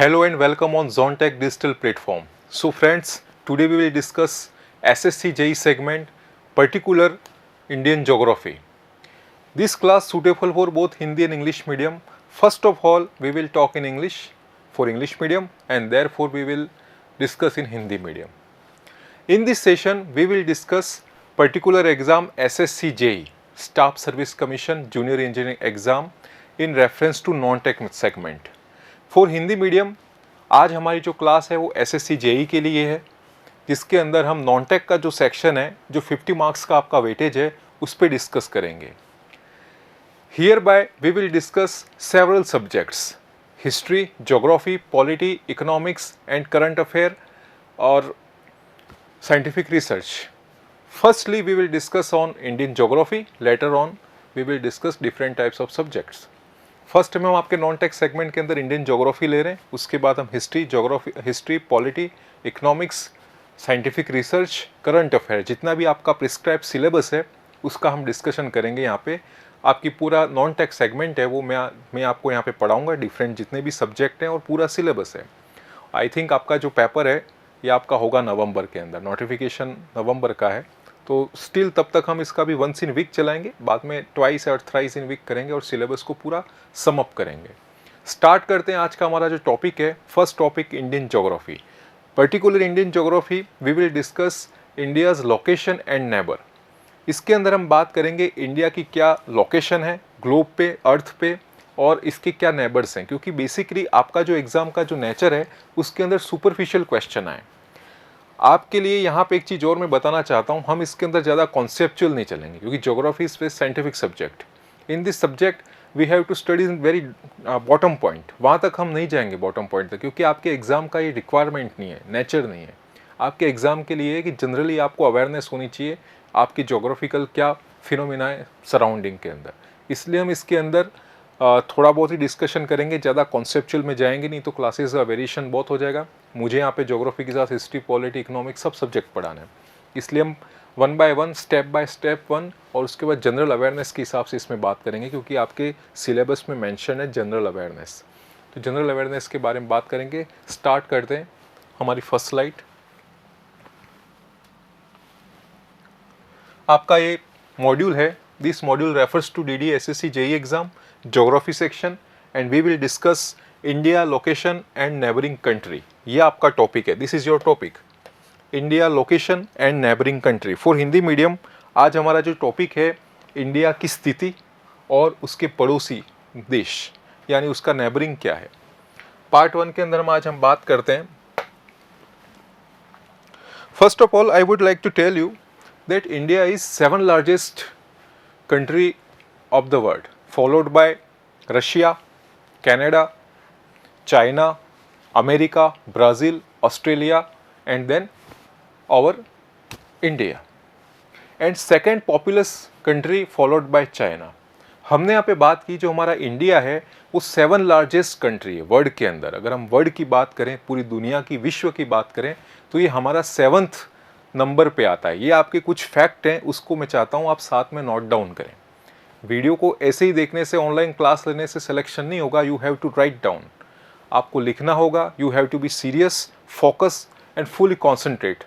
Hello and welcome on Zontech Digital Platform. So friends, today we will discuss SSC JEE segment, particular Indian Geography. This class suitable for both Hindi and English medium. First of all, we will talk in English for English medium and therefore we will discuss in Hindi medium. In this session, we will discuss particular exam SSC JEE, Staff Service Commission Junior Engineering exam in reference to non-tech segment. For Hindi medium आज हमारी जो class है वो SSC JE के लिए है, जिसके अंदर हम नॉन टेक का जो सेक्शन है, जो 50 मार्क्स का आपका वेटेज है, उस पर डिस्कस करेंगे. Hereby we will discuss several subjects: history, geography, polity, economics and current affair और scientific research. Firstly we will discuss on Indian geography, later on we will discuss different types of subjects. First में हम आपके non tech segment के अंदर Indian geography ले रहे हैं, उसके बाद हम history, polity, economics, scientific research, current affair, जितना भी आपका प्रिस्क्राइब सिलेबस है उसका हम डिस्कशन करेंगे. यहाँ पे आपकी पूरा नॉन टेक सेगमेंट है वो मैं आपको यहाँ पे पढ़ाऊँगा, डिफरेंट जितने भी सब्जेक्ट हैं और पूरा सिलेबस है. आई थिंक आपका जो पेपर है ये आपका होगा नवंबर के अंदर, नोटिफिकेशन नवंबर का है, तो स्टिल तब तक हम इसका भी वंस इन वीक चलाएंगे, बाद में ट्वाइस और थ्राइस इन वीक करेंगे और सिलेबस को पूरा सम अप करेंगे. स्टार्ट करते हैं आज का हमारा जो टॉपिक है. First topic Indian geography. Particular Indian geography we will discuss India's location and neighbour. इसके अंदर हम बात करेंगे इंडिया की क्या लोकेशन है ग्लोब पे, अर्थ पे, और इसके क्या नेबर्स हैं, क्योंकि बेसिकली आपका जो एग्ज़ाम का जो नेचर है उसके अंदर सुपरफिशियल क्वेश्चन आए. आपके लिए यहाँ पे एक चीज़ और मैं बताना चाहता हूँ, हम इसके अंदर ज़्यादा कॉन्सेप्चुअल नहीं चलेंगे, क्योंकि geography is scientific subject. In this subject we have to study in very bottom point. वहाँ तक हम नहीं जाएंगे बॉटम पॉइंट तक, क्योंकि आपके एग्ज़ाम का ये रिक्वायरमेंट नहीं है, नेचर नहीं है. आपके एग्ज़ाम के लिए है कि जनरली आपको अवेयरनेस होनी चाहिए आपकी ज्योग्राफिकल क्या फिनोमिना है सराउंडिंग के अंदर. इसलिए हम इसके अंदर थोड़ा बहुत ही डिस्कशन करेंगे, ज़्यादा कॉन्सेप्चुअल में जाएंगे नहीं तो क्लासेस का वेरिएशन बहुत हो जाएगा. मुझे यहाँ पे ज्योग्राफी के साथ हिस्ट्री, पॉलिटी, इकोनॉमिक्स सब सब्जेक्ट पढ़ाना है, इसलिए हम one by one, step by step one, और उसके बाद जनरल अवेयरनेस के हिसाब से इसमें बात करेंगे, क्योंकि आपके सिलेबस में मेंशन है जनरल अवेयरनेस. तो जनरल अवेयरनेस के बारे में बात करेंगे. स्टार्ट करते हैं. हमारी फर्स्ट स्लाइड आपका ये मॉड्यूल है. This module refers to DD SSC JEE exam geography section and we will discuss India location and neighbouring country. ये आपका टॉपिक है. This is your topic, India location and neighbouring country. For Hindi medium आज हमारा जो topic है India की स्थिति और उसके पड़ोसी देश, यानी उसका नेबरिंग क्या है. पार्ट वन के अंदर हम बात करते हैं. First of all I would like to tell you that India is 7th largest country of the world, followed by Russia, Canada, China, America, Brazil, Australia, and then our India. And second populous country followed by China. हमने यहाँ पे बात की जो हमारा India है वो 7th largest country है वर्ल्ड के अंदर. अगर हम वर्ल्ड की बात करें, पूरी दुनिया की, विश्व की बात करें, तो ये हमारा 7th नंबर पे आता है. ये आपके कुछ फैक्ट हैं, उसको मैं चाहता हूँ आप साथ में नोट डाउन करें. वीडियो को ऐसे ही देखने से, ऑनलाइन क्लास लेने से सिलेक्शन नहीं होगा. You have to write down, आपको लिखना होगा. You have to be serious, focus and fully concentrate.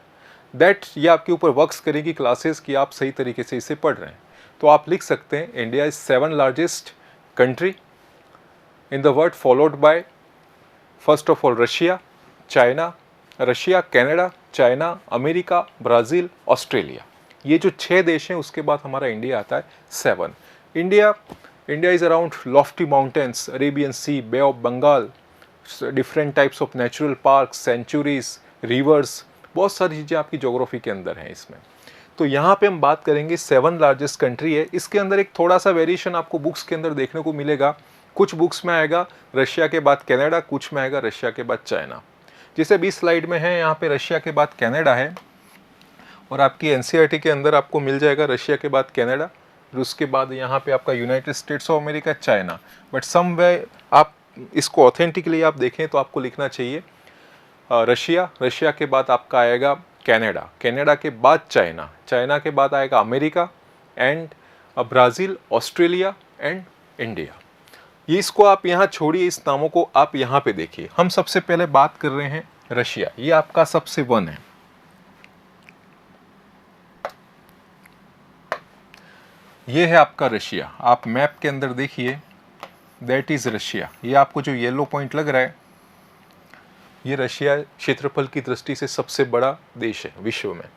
That ये आपके ऊपर वर्क्स करेगी क्लासेस कि आप सही तरीके से इसे पढ़ रहे हैं. तो आप लिख सकते हैं India is 7th largest country in the world, followed by first of all Russia, Canada, China, America, Brazil, Australia. ये जो 6 देश हैं उसके बाद हमारा इंडिया आता है 7. India is around lofty mountains, Arabian Sea, Bay of Bengal, different types of natural park, sanctuaries, rivers, बहुत सारी चीज़ें आपकी ज्योग्राफी के अंदर हैं इसमें. तो यहाँ पे हम बात करेंगे 7th लार्जेस्ट कंट्री है. इसके अंदर एक थोड़ा सा वेरिएशन आपको बुक्स के अंदर देखने को मिलेगा. कुछ बुक्स में आएगा रशिया के बाद कनाडा, कुछ में आएगा रशिया के बाद चाइना. जैसे 20 स्लाइड में है, यहाँ पे रशिया के बाद कनाडा है, और आपकी NCERT के अंदर आपको मिल जाएगा रशिया के बाद कनाडा, और उसके बाद यहाँ पे आपका United States of America, China. But some way आप इसको ऑथेंटिकली आप देखें तो आपको लिखना चाहिए रशिया के बाद आपका आएगा कनाडा के बाद चाइना के बाद आएगा America, and Brazil, Australia and India. ये इसको आप यहाँ छोड़िए, इस नामों को आप यहाँ पे देखिए। हम सबसे पहले बात कर रहे हैं रशिया, ये आपका सबसे वन है। ये है आपका रशिया, आप मैप के अंदर देखिए, दैट इज रशिया। ये आपको जो येलो पॉइंट लग रहा है, ये रशिया क्षेत्रफल की दृष्टि से सबसे बड़ा देश है विश्व में।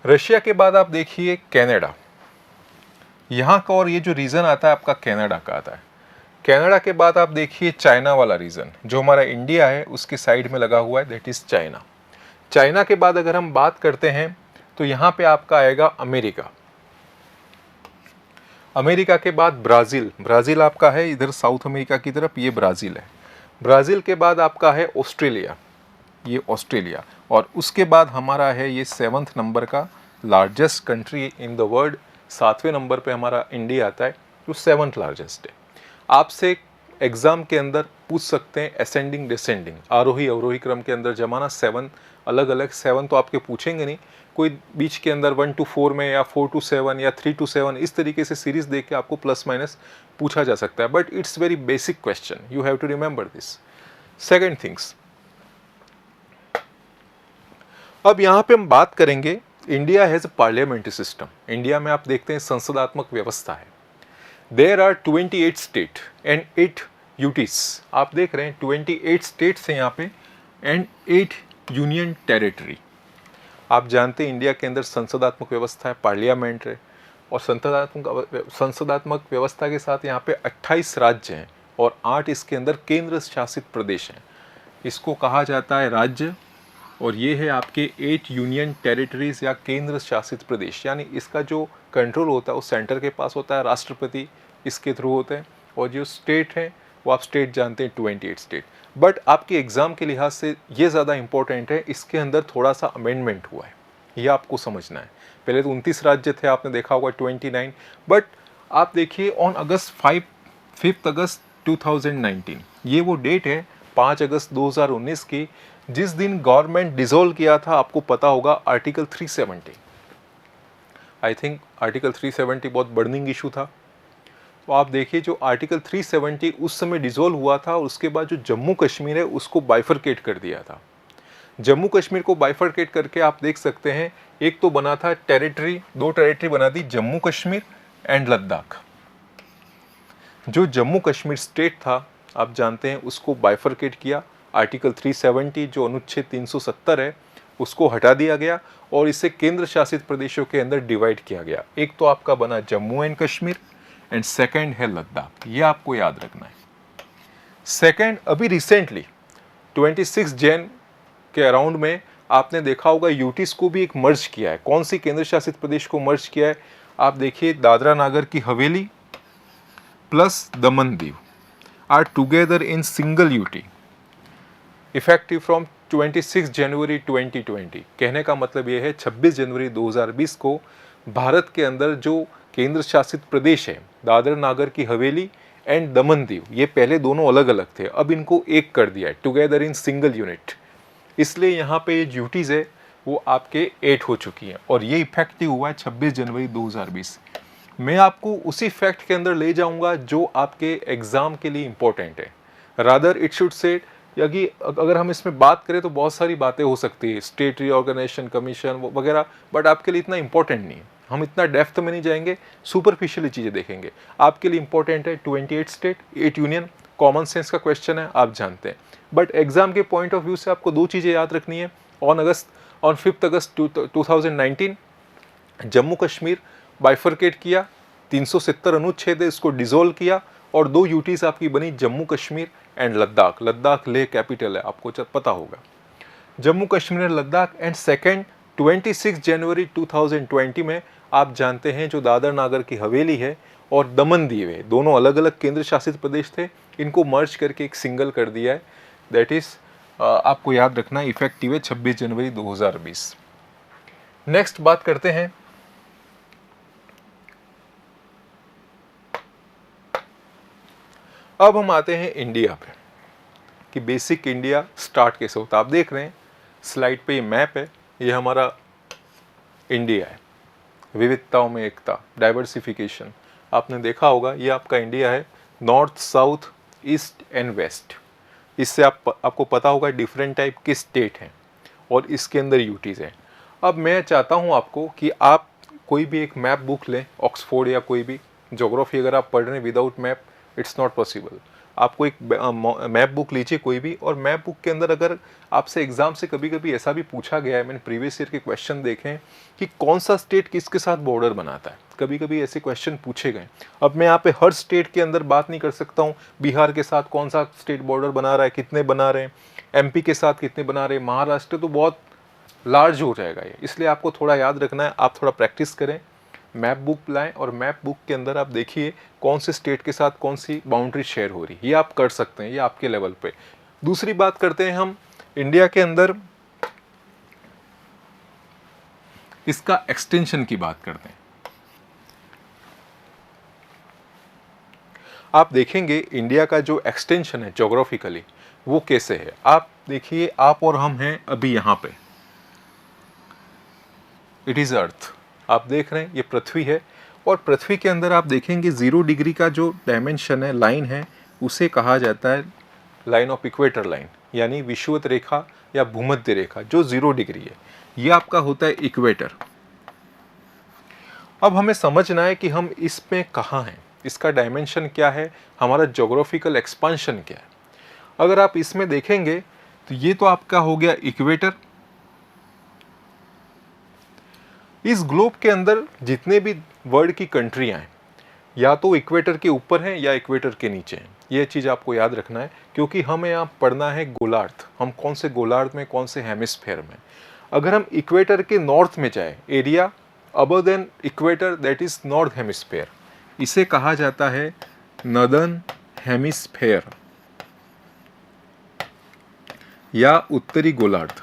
रशिया के बाद आप देखिए कनाडा, यहाँ का, और ये जो रीजन आता है आपका कनाडा का आता है। कनाडा के बाद आप देखिए चाइना वाला रीजन, जो हमारा इंडिया है उसके साइड में लगा हुआ है, दैट इज चाइना। चाइना के बाद अगर हम बात करते हैं तो यहाँ पे आपका आएगा अमेरिका। अमेरिका के बाद ब्राज़ील, ब्राज़ील आपका है इधर साउथ अमेरिका की तरफ, ये ब्राज़ील है। ब्राज़ील के बाद आपका है ऑस्ट्रेलिया, ये ऑस्ट्रेलिया। और उसके बाद हमारा है ये 7th नंबर का largest country in the world, 7वें नंबर पे हमारा इंडिया आता है, जो 7th लार्जेस्ट है। आपसे एग्ज़ाम के अंदर पूछ सकते हैं असेंडिंग डिसेंडिंग, आरोही अवरोही क्रम के अंदर जमाना 7 अलग अलग, 7 तो आपके पूछेंगे नहीं, कोई बीच के अंदर 1 to 4 में, या 4 to 7 या 3 to 7, इस तरीके से सीरीज देख के आपको प्लस माइनस पूछा जा सकता है। But it's very basic question, you have to remember this. Second things, अब यहाँ पे हम बात करेंगे, India has a parliamentary system. India में आप देखते हैं संसदात्मक व्यवस्था है। There are 28 state and 8 UTs. आप देख रहे हैं 28 स्टेट्स हैं यहाँ पे एंड 8 यूनियन टेरिटरी। आप जानते हैं इंडिया के अंदर संसदात्मक व्यवस्था है, पार्लियामेंट है, और संसदात्मक व्यवस्था के साथ यहाँ पे 28 राज्य हैं और 8 इसके अंदर केंद्र शासित प्रदेश हैं। इसको कहा जाता है राज्य, और ये है आपके 8 यूनियन टेरिटरीज या केंद्र शासित प्रदेश। यानी इसका जो कंट्रोल होता है वो सेंटर के पास होता है, राष्ट्रपति इसके थ्रू होते हैं। और जो स्टेट हैं वो आप स्टेट जानते हैं 28 स्टेट। बट आपके एग्ज़ाम के लिहाज से ये ज़्यादा इंपॉर्टेंट है, इसके अंदर थोड़ा सा अमेंडमेंट हुआ है, ये आपको समझना है। पहले तो 29 राज्य थे, आपने देखा होगा 29, बट आप देखिए ऑन अगस्त 5 अगस्त 2019, ये वो डेट है 5 अगस्त 2019 की, जिस दिन गवर्नमेंट डिसॉल्व किया था। आपको पता होगा आर्टिकल 370, आई थिंक आर्टिकल 370 बहुत बर्निंग इशू था। तो आप देखिए जो आर्टिकल 370 उस समय डिसॉल्व हुआ था, और उसके बाद जो जम्मू कश्मीर है उसको बाइफरकेट कर दिया था। जम्मू कश्मीर को बाइफरकेट करके आप देख सकते हैं, एक तो बना था टेरिटरी, 2 टेरिटरी बना दी, जम्मू कश्मीर एंड लद्दाख। जो जम्मू कश्मीर स्टेट था आप जानते हैं उसको बाइफरकेट किया, आर्टिकल 370 जो अनुच्छेद 370 है उसको हटा दिया गया, और इसे केंद्र शासित प्रदेशों के अंदर डिवाइड किया गया। एक तो आपका बना Jammu and Kashmir and second है लद्दाख, ये आपको याद रखना है। सेकंड, अभी रिसेंटली 26 जैन के अराउंड में आपने देखा होगा यूटीज को भी एक मर्ज किया है। कौन सी केंद्र शासित प्रदेश को मर्ज किया है? आप देखिए दादरा नागर की Haveli plus Daman Diu are together in single UT effective from 26 January 2020। कहने का मतलब ये है 26 जनवरी 2020 को भारत के अंदर जो केंद्र शासित प्रदेश है, दादर नागर की हवेली एंड दमन दीव, ये पहले दोनों अलग अलग थे, अब इनको एक कर दिया है, टुगेदर इन सिंगल यूनिट। इसलिए यहाँ पे ये ड्यूटीज़ है वो आपके 8 हो चुकी हैं, और ये इफेक्टिव हुआ है 26 जनवरी 2020। मैं आपको उसी फैक्ट के अंदर ले जाऊंगा जो आपके एग्ज़ाम के लिए इम्पोर्टेंट है। रादर इट शुड सेट, यदि अगर हम इसमें बात करें तो बहुत सारी बातें हो सकती है, स्टेट रीऑर्गेनाइजेशन कमीशन वगैरह, बट आपके लिए इतना इंपॉर्टेंट नहीं है। हम इतना डेप्थ में नहीं जाएंगे, सुपरफिशियली चीज़ें देखेंगे। आपके लिए इंपॉर्टेंट है 28 स्टेट 8 यूनियन, कॉमन सेंस का क्वेश्चन है, आप जानते हैं। बट एग्जाम के पॉइंट ऑफ व्यू से आपको 2 चीज़ें याद रखनी है। On 5 August 2019 Jammu Kashmir bifurcate किया, 370 अनुच्छेद है इसको डिसॉल्व किया, और 2 यूटीज आपकी बनी जम्मू कश्मीर एंड लद्दाख। लद्दाख लेह कैपिटल है, आपको पता होगा। Jammu Kashmir and Ladakh. And second 26 January 2020 में आप जानते हैं जो दादर नागर की हवेली है और दमन दीव है, दोनों अलग अलग केंद्र शासित प्रदेश थे, इनको मर्ज करके एक सिंगल कर दिया है। दैट इज आपको याद रखना, इफेक्टिव है 26 जनवरी 2020। नेक्स्ट बात करते हैं अब हम आते हैं इंडिया पे, कि बेसिक इंडिया स्टार्ट कैसे होता है। आप देख रहे हैं स्लाइड पे ये मैप है, ये हमारा इंडिया है, विविधताओं में एकता, डाइवर्सिफिकेशन। आपने देखा होगा ये आपका इंडिया है, north, south, east and west. इससे आपको पता होगा डिफरेंट टाइप के स्टेट हैं और इसके अंदर यूटीज़ हैं। अब मैं चाहता हूँ आपको कि आप कोई भी एक मैप बुक लें, ऑक्सफोर्ड या कोई भी ज्योग्राफी अगर आप पढ़ रहे हैं without map it's not possible. आपको एक मैप बुक लीजिए कोई भी, और मैप बुक के अंदर अगर आपसे एग्जाम से कभी कभी ऐसा भी पूछा गया है, मैंने प्रीवियस ईयर के क्वेश्चन देखे हैं कि कौन सा स्टेट किसके साथ बॉर्डर बनाता है, कभी कभी ऐसे क्वेश्चन पूछे गए। अब मैं यहाँ पे हर स्टेट के अंदर बात नहीं कर सकता हूँ, बिहार के साथ कौन सा स्टेट बॉर्डर बना रहा है, कितने बना रहे हैं, एमपी के साथ कितने बना रहे हैं, महाराष्ट्र तो बहुत लार्ज हो जाएगा ये, इसलिए आपको थोड़ा याद रखना है। आप थोड़ा प्रैक्टिस करें, मैप बुक लाएं और मैप बुक के अंदर आप देखिए कौन से स्टेट के साथ कौन सी बाउंड्री शेयर हो रही है, ये आप कर सकते हैं, ये आपके लेवल पे। दूसरी बात करते हैं हम इंडिया के अंदर इसका एक्सटेंशन की बात करते हैं। आप देखेंगे इंडिया का जो एक्सटेंशन है ज्योग्राफिकली वो कैसे है। आप देखिए, आप और हम हैं अभी यहाँ पे, इट इज़ अर्थ, आप देख रहे हैं ये पृथ्वी है, और पृथ्वी के अंदर आप देखेंगे 0 डिग्री का जो डायमेंशन है, लाइन है, उसे कहा जाता है लाइन ऑफ इक्वेटर लाइन, यानी विषुवत रेखा या भूमध्य रेखा जो 0 डिग्री है, ये आपका होता है इक्वेटर। अब हमें समझना है कि हम इसमें कहाँ हैं, इसका डायमेंशन क्या है, हमारा ज्योग्राफिकल एक्सपांशन क्या है। अगर आप इसमें देखेंगे तो ये तो आपका हो गया इक्वेटर। इस ग्लोब के अंदर जितने भी वर्ल्ड की कंट्रियां हैं या तो इक्वेटर के ऊपर हैं या इक्वेटर के नीचे हैं, ये चीज़ आपको याद रखना है, क्योंकि हमें यहाँ पढ़ना है गोलार्ध, हम कौन से गोलार्ध में, कौन से हेमिस्फेयर में। अगर हम इक्वेटर के नॉर्थ में जाए, area above than equator, that is north hemisphere, इसे कहा जाता है नॉर्दर्न हेमिस्फेयर या उत्तरी गोलार्ध।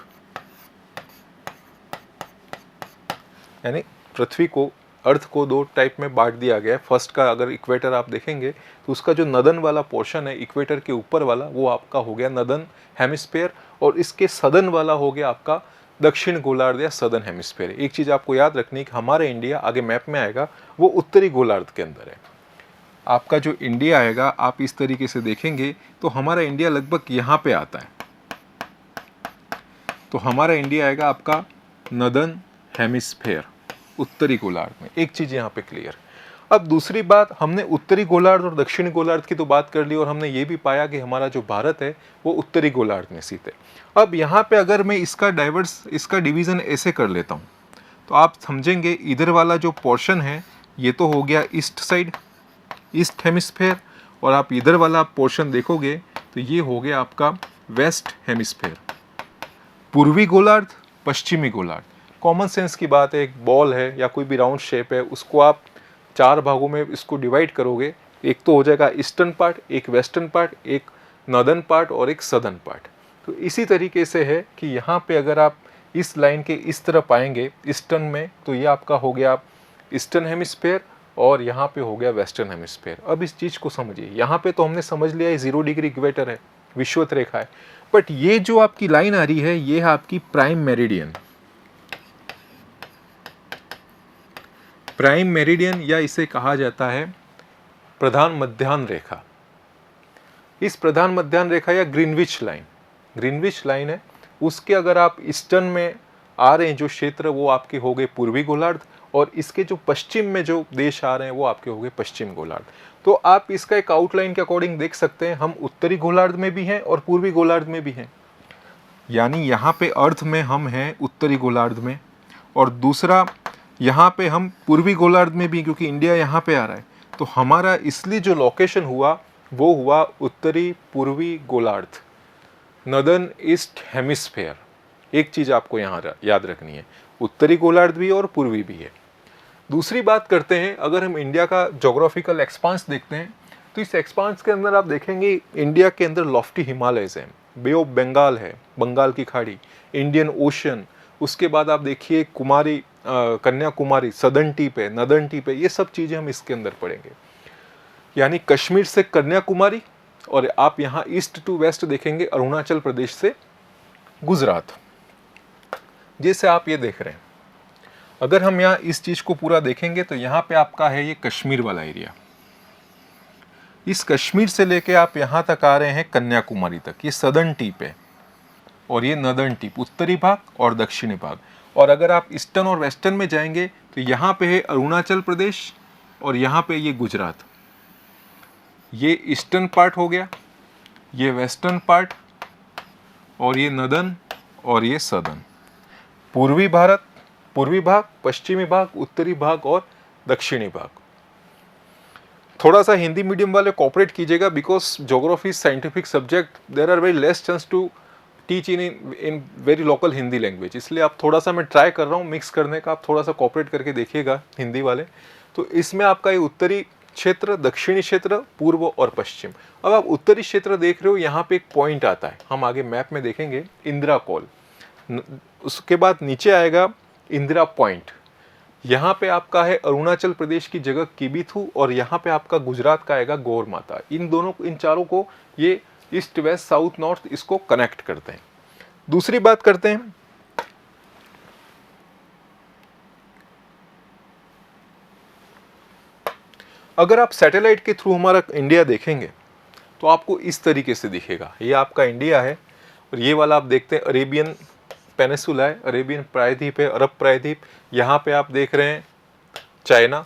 यानी पृथ्वी को, अर्थ को 2 टाइप में बांट दिया गया है। फर्स्ट का अगर इक्वेटर आप देखेंगे तो उसका जो नदन वाला पोर्शन है इक्वेटर के ऊपर वाला, वो आपका हो गया नदन हेमिस्फेयर, और इसके सदन वाला हो गया आपका दक्षिण गोलार्ध या सदर्न हेमिस्फेयर। एक चीज़ आपको याद रखनी है कि हमारा इंडिया आगे मैप में आएगा वो उत्तरी गोलार्ध के अंदर है। आपका जो इंडिया आएगा आप इस तरीके से देखेंगे तो हमारा इंडिया लगभग यहाँ पे आता है, तो हमारा इंडिया आएगा आपका नदन हेमिस्फेयर, उत्तरी गोलार्ध में। एक चीज़ यहाँ पे क्लियर। अब दूसरी बात, हमने उत्तरी गोलार्ध और दक्षिणी गोलार्ध की तो बात कर ली, और हमने ये भी पाया कि हमारा जो भारत है वो उत्तरी गोलार्ध में स्थित है। अब यहाँ पे अगर मैं इसका डिवीज़न ऐसे कर लेता हूँ तो आप समझेंगे इधर वाला जो पोर्शन है ये तो हो गया ईस्ट साइड, ईस्ट हेमिस्फेयर, और आप इधर वाला पोर्शन देखोगे तो ये हो गया आपका वेस्ट हेमिस्फेयर, पूर्वी गोलार्ध, पश्चिमी गोलार्ध। कॉमन सेंस की बात है, एक बॉल है या कोई भी राउंड शेप है, उसको आप 4 भागों में इसको डिवाइड करोगे, एक तो हो जाएगा ईस्टर्न पार्ट, एक वेस्टर्न पार्ट, एक नॉर्दर्न पार्ट और एक सदर्न पार्ट। तो इसी तरीके से है कि यहाँ पे अगर आप इस लाइन के इस तरफ आएंगे ईस्टर्न में, तो ये आपका हो गया ईस्टर्न हेमिस्फेयर, और यहाँ पे हो गया वेस्टर्न हेमिस्फेयर। अब इस चीज़ को समझिए, यहाँ पे तो हमने समझ लिया है 0 डिग्री इक्वेटर है, विषुवत रेखा है, बट ये जो आपकी लाइन आ रही है ये है आपकी प्राइम मेरिडियन। प्राइम मेरिडियन या इसे कहा जाता है प्रधान मध्याह्न रेखा। इस प्रधान मध्याह्न रेखा या ग्रीनविच लाइन है, उसके अगर आप ईस्टर्न में आ रहे हैं जो क्षेत्र, वो आपके हो गए पूर्वी गोलार्ध, और इसके जो पश्चिम में जो देश आ रहे हैं वो आपके हो गए पश्चिम गोलार्ध। तो आप इसका एक आउटलाइन के अकॉर्डिंग देख सकते हैं, हम उत्तरी गोलार्ध में भी हैं और पूर्वी गोलार्ध में भी हैं, यानी यहाँ पे अर्थ में हम हैं उत्तरी गोलार्ध में, और दूसरा यहाँ पे हम पूर्वी गोलार्ध में भी, क्योंकि इंडिया यहाँ पे आ रहा है, तो हमारा इसलिए जो लोकेशन हुआ वो हुआ उत्तरी पूर्वी गोलार्ध, नॉर्दर्न ईस्ट हेमिस्फेयर। एक चीज़ आपको यहाँ याद रखनी है, उत्तरी गोलार्ध भी और पूर्वी भी है। दूसरी बात करते हैं, अगर हम इंडिया का ज्योग्राफिकल एक्सपांस देखते हैं तो इस एक्सपांस के अंदर आप देखेंगे इंडिया के अंदर लॉफ्टी हिमालयस हैं, बे ऑफ बंगाल है, बंगाल की खाड़ी, इंडियन ओशन, उसके बाद आप देखिए कन्याकुमारी, सदर्न टिप है, नदर्न टिप है, ये सब चीज़ें हम इसके अंदर पढ़ेंगे। यानी कश्मीर से कन्याकुमारी, और आप यहाँ ईस्ट टू वेस्ट देखेंगे अरुणाचल प्रदेश से गुजरात, जैसे आप ये देख रहे हैं। अगर हम यहाँ इस चीज़ को पूरा देखेंगे तो यहाँ पे आपका है ये कश्मीर वाला एरिया, इस कश्मीर से लेके आप यहाँ तक आ रहे हैं कन्याकुमारी तक, ये सदर्न टिप है और ये नदर्न टिप, उत्तरी भाग और दक्षिणी भाग। और अगर आप ईस्टर्न और वेस्टर्न में जाएंगे तो यहाँ पे है अरुणाचल प्रदेश और यहाँ पे ये गुजरात। ये ईस्टर्न पार्ट हो गया, ये वेस्टर्न पार्ट और ये नदर्न और ये सदर्न। पूर्वी भारत, पूर्वी भाग, पश्चिमी भाग, उत्तरी भाग और दक्षिणी भाग। थोड़ा सा हिंदी मीडियम वाले कोऑपरेट कीजिएगा because geography scientific subject, there are very less chance to teach in very local Hindi language, इसलिए आप थोड़ा सा, मैं ट्राई कर रहा हूँ मिक्स करने का, आप थोड़ा सा कोऑपरेट करके देखिएगा हिंदी वाले। तो इसमें आपका ये उत्तरी क्षेत्र, दक्षिणी क्षेत्र, पूर्व और पश्चिम। अब आप उत्तरी क्षेत्र देख रहे हो, यहाँ पे एक पॉइंट आता है, हम आगे मैप में देखेंगे, इंदिरा कॉल। उसके बाद नीचे आएगा इंदिरा पॉइंट। यहाँ पे आपका है अरुणाचल प्रदेश की जगह किबिथू और यहाँ पे आपका गुजरात का आएगा गौर माता। इन दोनों, इन चारों को ये ईस्ट वेस्ट साउथ नॉर्थ इसको कनेक्ट करते हैं। दूसरी बात करते हैं, अगर आप सैटेलाइट के थ्रू हमारा इंडिया देखेंगे तो आपको इस तरीके से दिखेगा। ये आपका इंडिया है और ये वाला आप देखते हैं अरेबियन पेनिसुला है, अरेबियन प्रायद्वीप है, अरब प्रायद्वीप। यहाँ पे आप देख रहे हैं चाइना,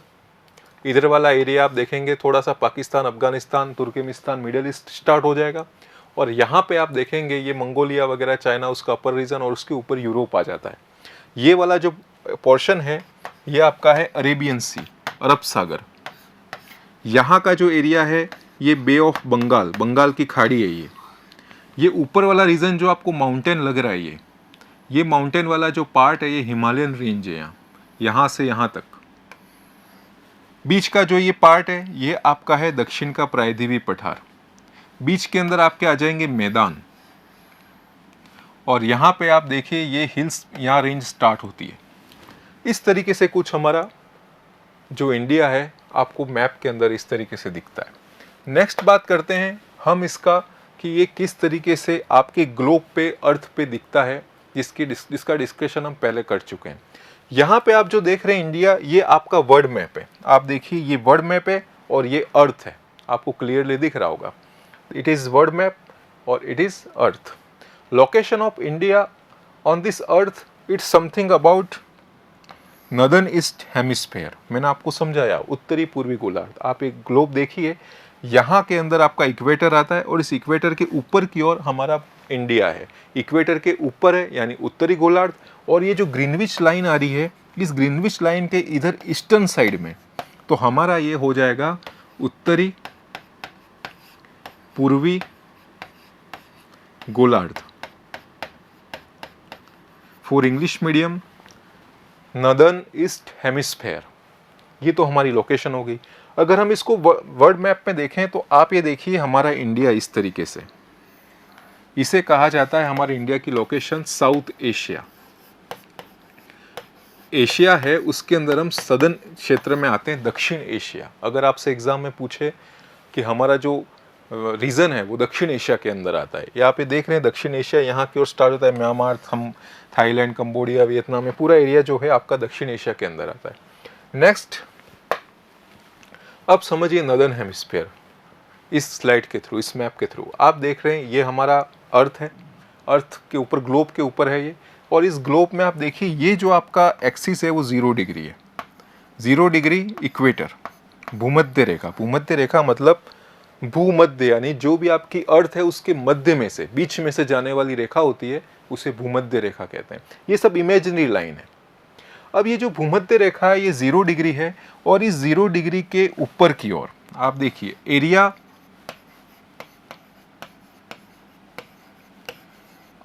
इधर वाला एरिया आप देखेंगे थोड़ा सा Pakistan, Afghanistan, Turkmenistan, middle east start हो जाएगा। और यहाँ पे आप देखेंगे ये मंगोलिया वगैरह, चाइना उसका अपर रीजन और उसके ऊपर यूरोप आ जाता है। ये वाला जो पोर्शन है ये आपका है अरेबियन सी, अरब सागर। यहाँ का जो एरिया है ये बे ऑफ बंगाल, बंगाल की खाड़ी है ये ऊपर वाला रीजन जो आपको माउंटेन लग रहा है, ये माउंटेन वाला जो पार्ट है ये हिमालयन रेंज है, यहाँ से यहाँ तक। बीच का जो ये पार्ट है ये आपका है दक्षिण का प्रायद्वीपीय पठार। बीच के अंदर आपके आ जाएंगे मैदान और यहाँ पे आप देखिए ये हिल्स, यहाँ रेंज स्टार्ट होती है। इस तरीके से कुछ हमारा जो इंडिया है आपको मैप के अंदर इस तरीके से दिखता है। नेक्स्ट बात करते हैं हम इसका कि ये किस तरीके से आपके ग्लोब पे, अर्थ पे दिखता है, जिसका डिस्कशन हम पहले कर चुके हैं। यहाँ पे आप जो देख रहे हैं इंडिया, ये आपका वर्ल्ड मैप है। आप देखिए ये वर्ल्ड मैप है और ये अर्थ है, आपको क्लियरली दिख रहा होगा। इट इज़ वर्ल्ड मैप और it is earth. Location of India on this earth, it's something about northern east hemisphere. मैंने आपको समझाया, उत्तरी पूर्वी गोलार्ध। आप एक ग्लोब देखिए, यहाँ के अंदर आपका इक्वेटर आता है और इस इक्वेटर के ऊपर की ओर हमारा इंडिया है। इक्वेटर के ऊपर है यानी उत्तरी गोलार्ध, और ये जो ग्रीनविच लाइन आ रही है, इस ग्रीनविच लाइन के इधर ईस्टर्न साइड में तो हमारा ये हो जाएगा उत्तरी पूर्वी गोलार्ध। For English medium northern east hemisphere, ये तो हमारी लोकेशन होगी। अगर हम इसको वर्ल्ड मैप में देखें तो आप ये देखिए हमारा इंडिया इस तरीके से, इसे कहा जाता है हमारे इंडिया की लोकेशन साउथ एशिया। एशिया है, उसके अंदर हम सदर्न क्षेत्र में आते हैं, दक्षिण एशिया। अगर आपसे एग्जाम में पूछे कि हमारा जो रीजन है वो दक्षिण एशिया के अंदर आता है, यहाँ पे देख रहे हैं दक्षिण एशिया, यहाँ की ओर स्टार्ट होता है म्यांमार, थाईलैंड, कंबोडिया, वियतनाम, में पूरा एरिया जो है आपका दक्षिण एशिया के अंदर आता है। नेक्स्ट, अब समझिए नदर्न हेमिस्फीयर। इस स्लाइड के थ्रू, इस मैप के थ्रू आप देख रहे हैं ये हमारा अर्थ है, अर्थ के ऊपर, ग्लोब के ऊपर है ये। और इस ग्लोब में आप देखिए ये जो आपका एक्सिस है वो 0 डिग्री है। 0 डिग्री इक्वेटर, भूमध्य रेखा। भूमध्य रेखा मतलब भूमध्य, यानी जो भी आपकी अर्थ है उसके मध्य में से, बीच में से जाने वाली रेखा होती है उसे भूमध्य रेखा कहते हैं। ये सब इमेजिनरी लाइन है। अब ये जो भूमध्य रेखा है ये 0 डिग्री है और इस 0 डिग्री के ऊपर की ओर आप देखिए एरिया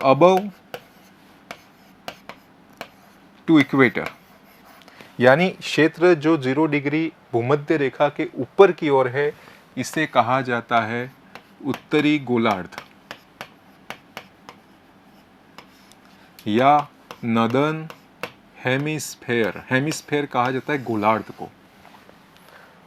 अबव टू इक्वेटर, यानी क्षेत्र जो 0 डिग्री भूमध्य रेखा के ऊपर की ओर है, इसे कहा जाता है उत्तरी गोलार्ध या नदर्न हेमिस्फेयर। हेमिस्फेयर कहा जाता है गोलार्ध को।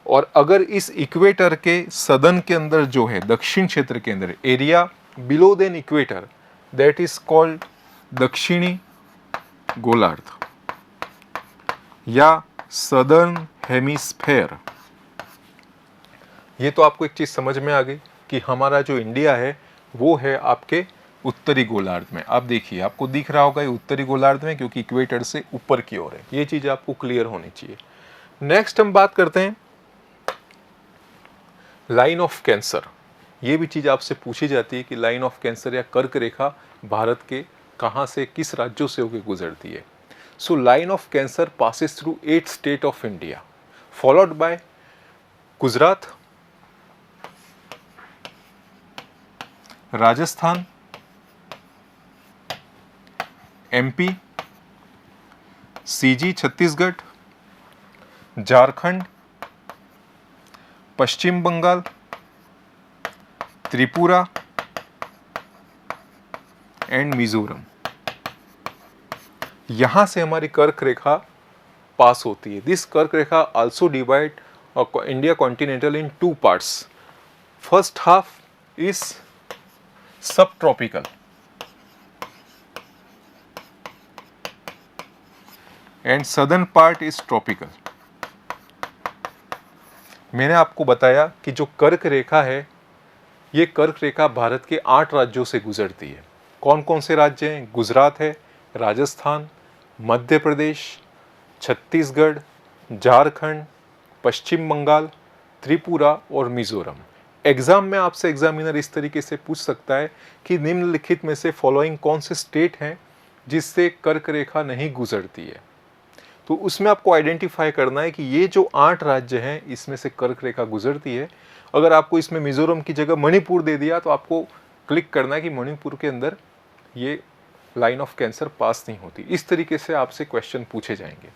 और अगर इस इक्वेटर के सदर्न के अंदर जो है, दक्षिण क्षेत्र के अंदर area below than equator, that is called दक्षिणी गोलार्ध या सदर्न हेमिस्फेयर। ये तो आपको एक चीज़ समझ में आ गई कि हमारा जो इंडिया है वो है आपके उत्तरी गोलार्ध में। आप देखिए, आपको दिख रहा होगा ये उत्तरी गोलार्ध में, क्योंकि इक्वेटर से ऊपर की ओर है। ये चीज़ आपको क्लियर होनी चाहिए। नेक्स्ट हम बात करते हैं लाइन ऑफ कैंसर। ये भी चीज़ आपसे पूछी जाती है कि लाइन ऑफ कैंसर या कर्क रेखा भारत के कहाँ से, किस राज्यों से होकर गुजरती है। So line of cancer passes through 8 state of India, followed by Gujarat, Rajasthan, MP, CG Chhattisgarh, Jharkhand, Paschim Bengal, Tripura and Mizoram. यहां से हमारी कर्क रेखा पास होती है। This Karka Rekha also divide India continental in 2 parts. First half is subtropical and southern part is tropical. मैंने आपको बताया कि जो कर्क रेखा है, ये कर्क रेखा भारत के 8 राज्यों से गुजरती है। कौन कौन से राज्य हैं? गुजरात है, राजस्थान, मध्य प्रदेश, छत्तीसगढ़, झारखंड, पश्चिम बंगाल, त्रिपुरा और मिजोरम। एग्जाम में आपसे एग्जामिनर इस तरीके से पूछ सकता है कि निम्नलिखित में से फॉलोइंग कौन से स्टेट हैं जिससे कर्क रेखा नहीं गुजरती है। तो उसमें आपको आइडेंटिफाई करना है कि ये जो 8 राज्य हैं इसमें से कर्क रेखा गुजरती है। अगर आपको इसमें मिजोरम की जगह मणिपुर दे दिया तो आपको क्लिक करना है कि मणिपुर के अंदर ये लाइन ऑफ कैंसर पास नहीं होती। इस तरीके से आपसे क्वेश्चन पूछे जाएंगे।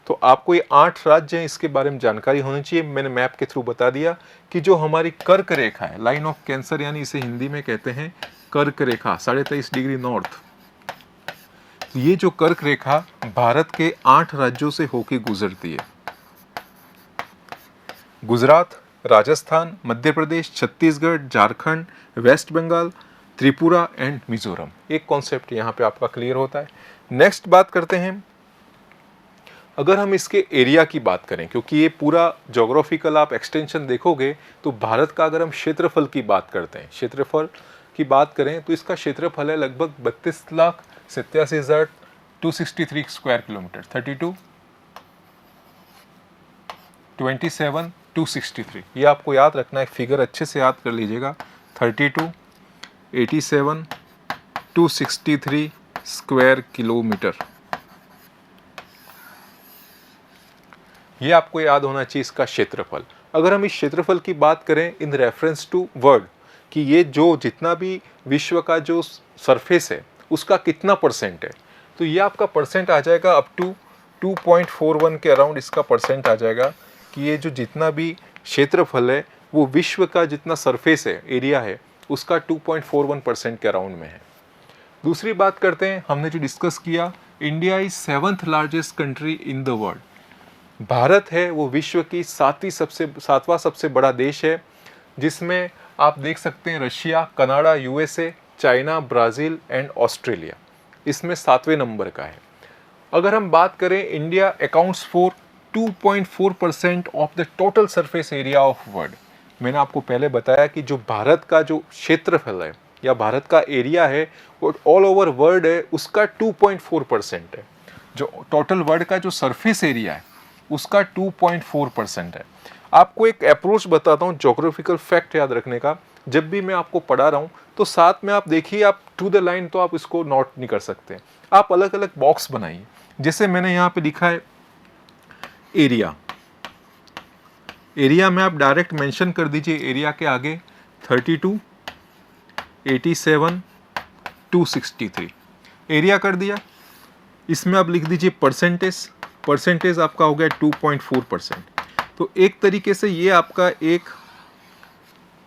तो आपको ये 8 राज्य हैं, इसके बारे में जानकारी होनी चाहिए। मैंने मैप के थ्रू बता दिया कि जो हमारी कर्क रेखा है, लाइन ऑफ कैंसर, यानी इसे हिंदी में कहते हैं कर्क रेखा, 23.5 डिग्री नॉर्थ। ये जो कर्क रेखा भारत के 8 राज्यों से होकर गुजरती है। Gujarat, Rajasthan, Madhya Pradesh, Chhattisgarh, Jharkhand, waste Bengal, Tripura and Mizoram. एक कॉन्सेप्ट यहाँ पे आपका क्लियर होता है। नेक्स्ट बात करते हैं, अगर हम इसके एरिया की बात करें, क्योंकि ये पूरा ज्योग्राफिकल आप एक्सटेंशन देखोगे तो भारत का अगर हम क्षेत्रफल की बात करते हैं, क्षेत्रफल की बात करें तो इसका क्षेत्रफल है लगभग 32,87,263 स्क्वायर किलोमीटर, 32,27,263। ये आपको याद रखना है, फिगर अच्छे से याद कर लीजिएगा, 32,87,263 स्क्वायर किलोमीटर। ये आपको याद होना चाहिए इसका क्षेत्रफल। अगर हम इस क्षेत्रफल की बात करें इन रेफरेंस टू वर्ल्ड, कि ये जो जितना भी विश्व का जो सरफेस है उसका कितना परसेंट है, तो ये आपका परसेंट आ जाएगा अप टू 2.41 के अराउंड इसका परसेंट आ जाएगा कि ये जो जितना भी क्षेत्रफल है वो विश्व का जितना सरफेस है, एरिया है, उसका 2.41% के अराउंड में है। दूसरी बात करते हैं, हमने जो डिस्कस किया, India is 7th largest country in the world. Bharat है वो विश्व की 7वां सबसे बड़ा देश है, जिसमें आप देख सकते हैं Russia, Canada, USA, China, Brazil and Australia इसमें 7वें नंबर का है। अगर हम बात करें, India accounts for 2.4% of the total surface area of world. मैंने आपको पहले बताया कि जो भारत का जो क्षेत्रफल है या भारत का एरिया है वो ऑल ओवर वर्ल्ड है, उसका 2.4% है। जो टोटल वर्ल्ड का जो सरफेस एरिया है उसका 2.4% है। आपको एक अप्रोच बताता हूँ ज्योग्राफिकल फैक्ट याद रखने का। जब भी मैं आपको पढ़ा रहा हूँ तो साथ में आप देखिए, आप टू द लाइन तो आप इसको नोट नहीं कर सकते, आप अलग अलग बॉक्स बनाइए। जैसे मैंने यहाँ पे लिखा है एरिया, एरिया में आप डायरेक्ट मेंशन कर दीजिए एरिया के आगे 32,87,263 एरिया कर दिया। इसमें आप लिख दीजिए परसेंटेज, परसेंटेज आपका हो गया 2.4%। तो एक तरीके से ये आपका एक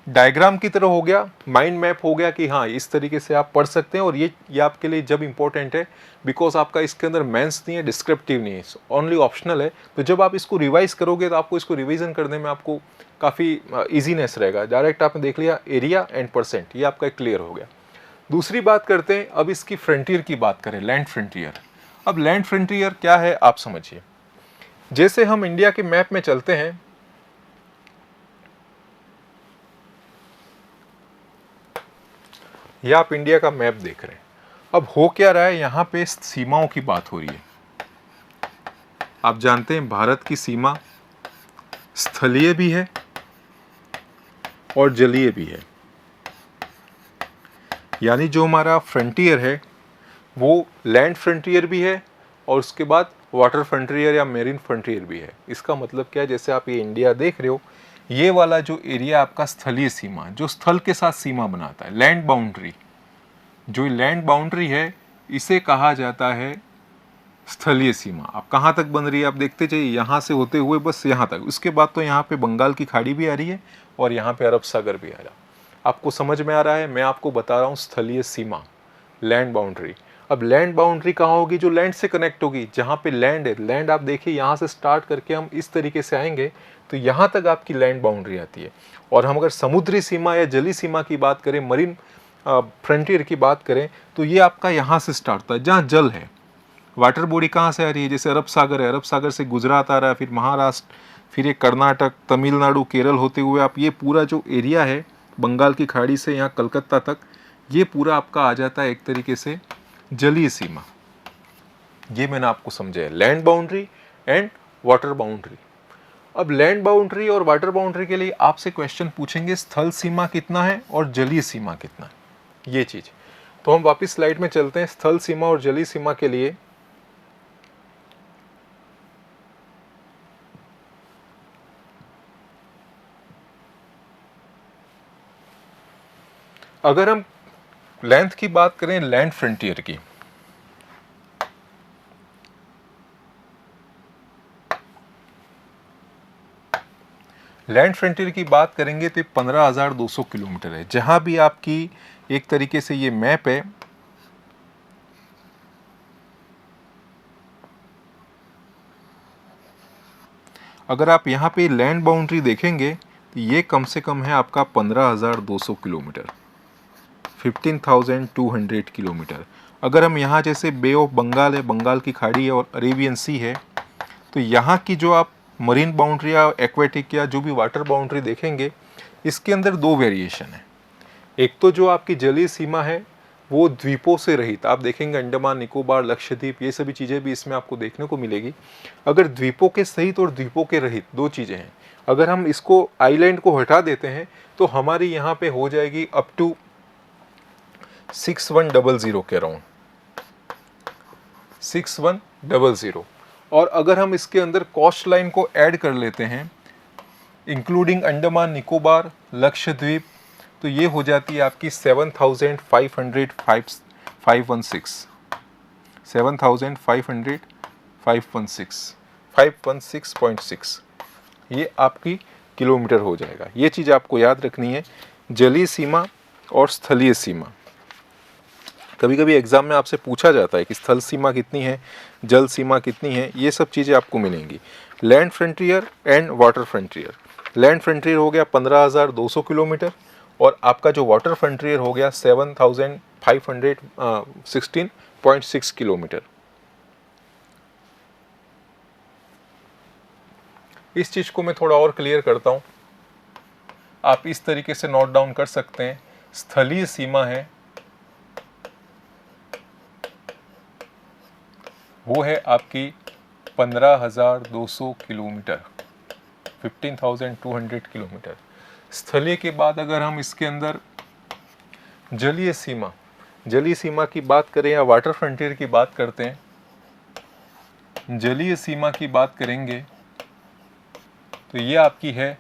डायग्राम की तरह हो गया, माइंड मैप हो गया कि हाँ इस तरीके से आप पढ़ सकते हैं। और ये आपके लिए जब इंपॉर्टेंट है बिकॉज आपका इसके अंदर मेंस नहीं है, डिस्क्रिप्टिव नहीं है, ओनली ऑप्शनल है। तो जब आप इसको रिवाइज करोगे तो आपको इसको रिवीजन करने में आपको काफ़ी ईजीनेस रहेगा। डायरेक्ट आपने देख लिया एरिया एंड परसेंट, ये आपका क्लियर हो गया। दूसरी बात करते हैं, अब इसकी फ्रंटियर की बात करें, लैंड फ्रंटियर। अब लैंड फ्रंटियर क्या है आप समझिए। जैसे हम इंडिया के मैप में चलते हैं, ये आप इंडिया का मैप देख रहे हैं। अब हो क्या रहा है, यहाँ पे सीमाओं की बात हो रही है। आप जानते हैं भारत की सीमा स्थलीय भी है और जलीय भी है। यानी जो हमारा फ्रंटियर है वो लैंड फ्रंटियर भी है और उसके बाद वाटर फ्रंटियर या मेरीन फ्रंटियर भी है। इसका मतलब क्या है, जैसे आप ये इंडिया देख रहे हो, ये वाला जो एरिया आपका स्थलीय सीमा, जो स्थल के साथ सीमा बनाता है, लैंड बाउंड्री, जो लैंड बाउंड्री है इसे कहा जाता है स्थलीय सीमा। अब कहाँ तक बन रही है आप देखते जाइए, यहाँ से होते हुए बस यहाँ तक। उसके बाद तो यहाँ पे बंगाल की खाड़ी भी आ रही है और यहाँ पे अरब सागर भी आ रहा है। आपको समझ में आ रहा है, मैं आपको बता रहा हूँ स्थलीय सीमा, लैंड बाउंड्री। अब लैंड बाउंड्री कहाँ होगी, जो लैंड से कनेक्ट होगी, जहाँ पे लैंड है। लैंड आप देखिए यहाँ से स्टार्ट करके हम इस तरीके से आएंगे तो यहाँ तक आपकी लैंड बाउंड्री आती है। और हम अगर समुद्री सीमा या जली सीमा की बात करें, मरीन फ्रंटियर की बात करें, तो ये आपका यहाँ से स्टार्ट होता है जहाँ जल है। वाटर बॉडी कहाँ से आ रही है, जैसे अरब सागर है, अरब सागर से गुजरात आ रहा है, फिर महाराष्ट्र, फिर ये कर्नाटक, तमिलनाडु, केरल होते हुए आप ये पूरा जो एरिया है बंगाल की खाड़ी से यहाँ कलकत्ता तक, ये पूरा आपका आ जाता है एक तरीके से जलीय सीमा। ये मैंने आपको समझाया, land boundary and water boundary. अब लैंड बाउंड्री और वाटर बाउंड्री के लिए आपसे क्वेश्चन पूछेंगे, स्थल सीमा कितना है और जलीय सीमा कितना है, ये चीज। तो हम वापस स्लाइड में चलते हैं। स्थल सीमा और जलीय सीमा के लिए अगर हम लेंथ की बात करें, लैंड फ्रंटियर की, लैंड फ्रंटियर की बात करेंगे तो 15,200 किलोमीटर है। जहां भी आपकी एक तरीके से ये मैप है, अगर आप यहाँ पे लैंड बाउंड्री देखेंगे तो ये कम से कम है आपका 15,200 किलोमीटर, 15,200 किलोमीटर। अगर हम यहाँ जैसे बे ऑफ बंगाल है, बंगाल की खाड़ी है और अरेबियन सी है, तो यहाँ की जो आप मरीन बाउंड्री या एक्वेटिक या जो भी वाटर बाउंड्री देखेंगे, इसके अंदर दो वेरिएशन है। एक तो जो आपकी जलीय सीमा है वो द्वीपों से रहित, आप देखेंगे अंडमान निकोबार, लक्षद्वीप, ये सभी चीज़ें भी इसमें आपको देखने को मिलेगी। अगर द्वीपों के सहित और द्वीपों के रहित दो चीज़ें हैं, अगर हम इसको आइलैंड को हटा देते हैं तो हमारी यहाँ पे हो जाएगी अप टू 6100 के अराउंड, 6100। और अगर हम इसके अंदर कोस्ट लाइन को ऐड कर लेते हैं इंक्लूडिंग अंडमान निकोबार, लक्षद्वीप, तो ये हो जाती है आपकी 7,516, 516, ये आपकी किलोमीटर हो जाएगा। ये चीज़ आपको याद रखनी है, जलीय सीमा और स्थलीय सीमा। कभी कभी एग्जाम में आपसे पूछा जाता है कि स्थल सीमा कितनी है, जल सीमा कितनी है, ये सब चीज़ें आपको मिलेंगी। Land frontier and water frontier. Land frontier हो गया 15,200 किलोमीटर और आपका जो वाटर फ्रंटियर हो गया 7,516.6 किलोमीटर। इस चीज़ को मैं थोड़ा और क्लियर करता हूँ, आप इस तरीके से नोट डाउन कर सकते हैं। स्थलीय सीमा है वो है आपकी 15,200 किलोमीटर, 15,200 किलोमीटर। स्थलीय के बाद अगर हम इसके अंदर जलीय सीमा की बात करें या वाटर फ्रंटियर की बात करते हैं, जलीय सीमा की बात करेंगे तो ये आपकी है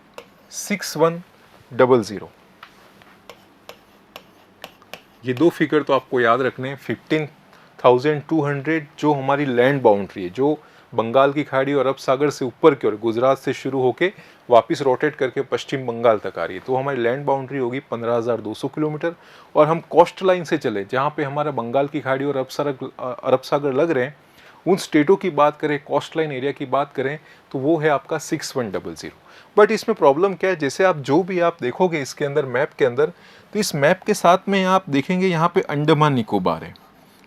6100। ये दो फिगर तो आपको याद रखने हैं। 15,200 जो हमारी लैंड बाउंड्री है, जो बंगाल की खाड़ी और अरब सागर से ऊपर की ओर गुजरात से शुरू होके वापस रोटेट करके पश्चिम बंगाल तक आ रही है, तो हमारी लैंड बाउंड्री होगी 15,200 किलोमीटर। और हम कोस्ट लाइन से चले, जहाँ पे हमारा बंगाल की खाड़ी और अरब सागर लग रहे हैं, उन स्टेटों की बात करें, कोस्ट लाइन एरिया की बात करें, तो वो है आपका 6100। बट इसमें प्रॉब्लम क्या है, जैसे आप जो भी आप देखोगे इसके अंदर मैप के अंदर, तो इस मैप के साथ में आप देखेंगे यहाँ पे अंडमान निकोबार है,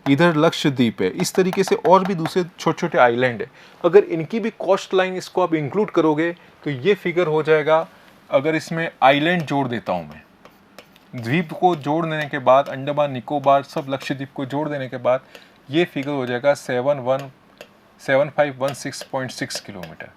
इधर लक्षद्वीप है, इस तरीके से और भी दूसरे छोटे छोटे आइलैंड है। अगर इनकी भी कोस्ट लाइन इसको आप इंक्लूड करोगे तो ये फिगर हो जाएगा, अगर इसमें आइलैंड जोड़ देता हूँ मैं, द्वीप को जोड़ देने के बाद, अंडमान निकोबार सब लक्षद्वीप को जोड़ देने के बाद ये फिगर हो जाएगा 7516.6 किलोमीटर।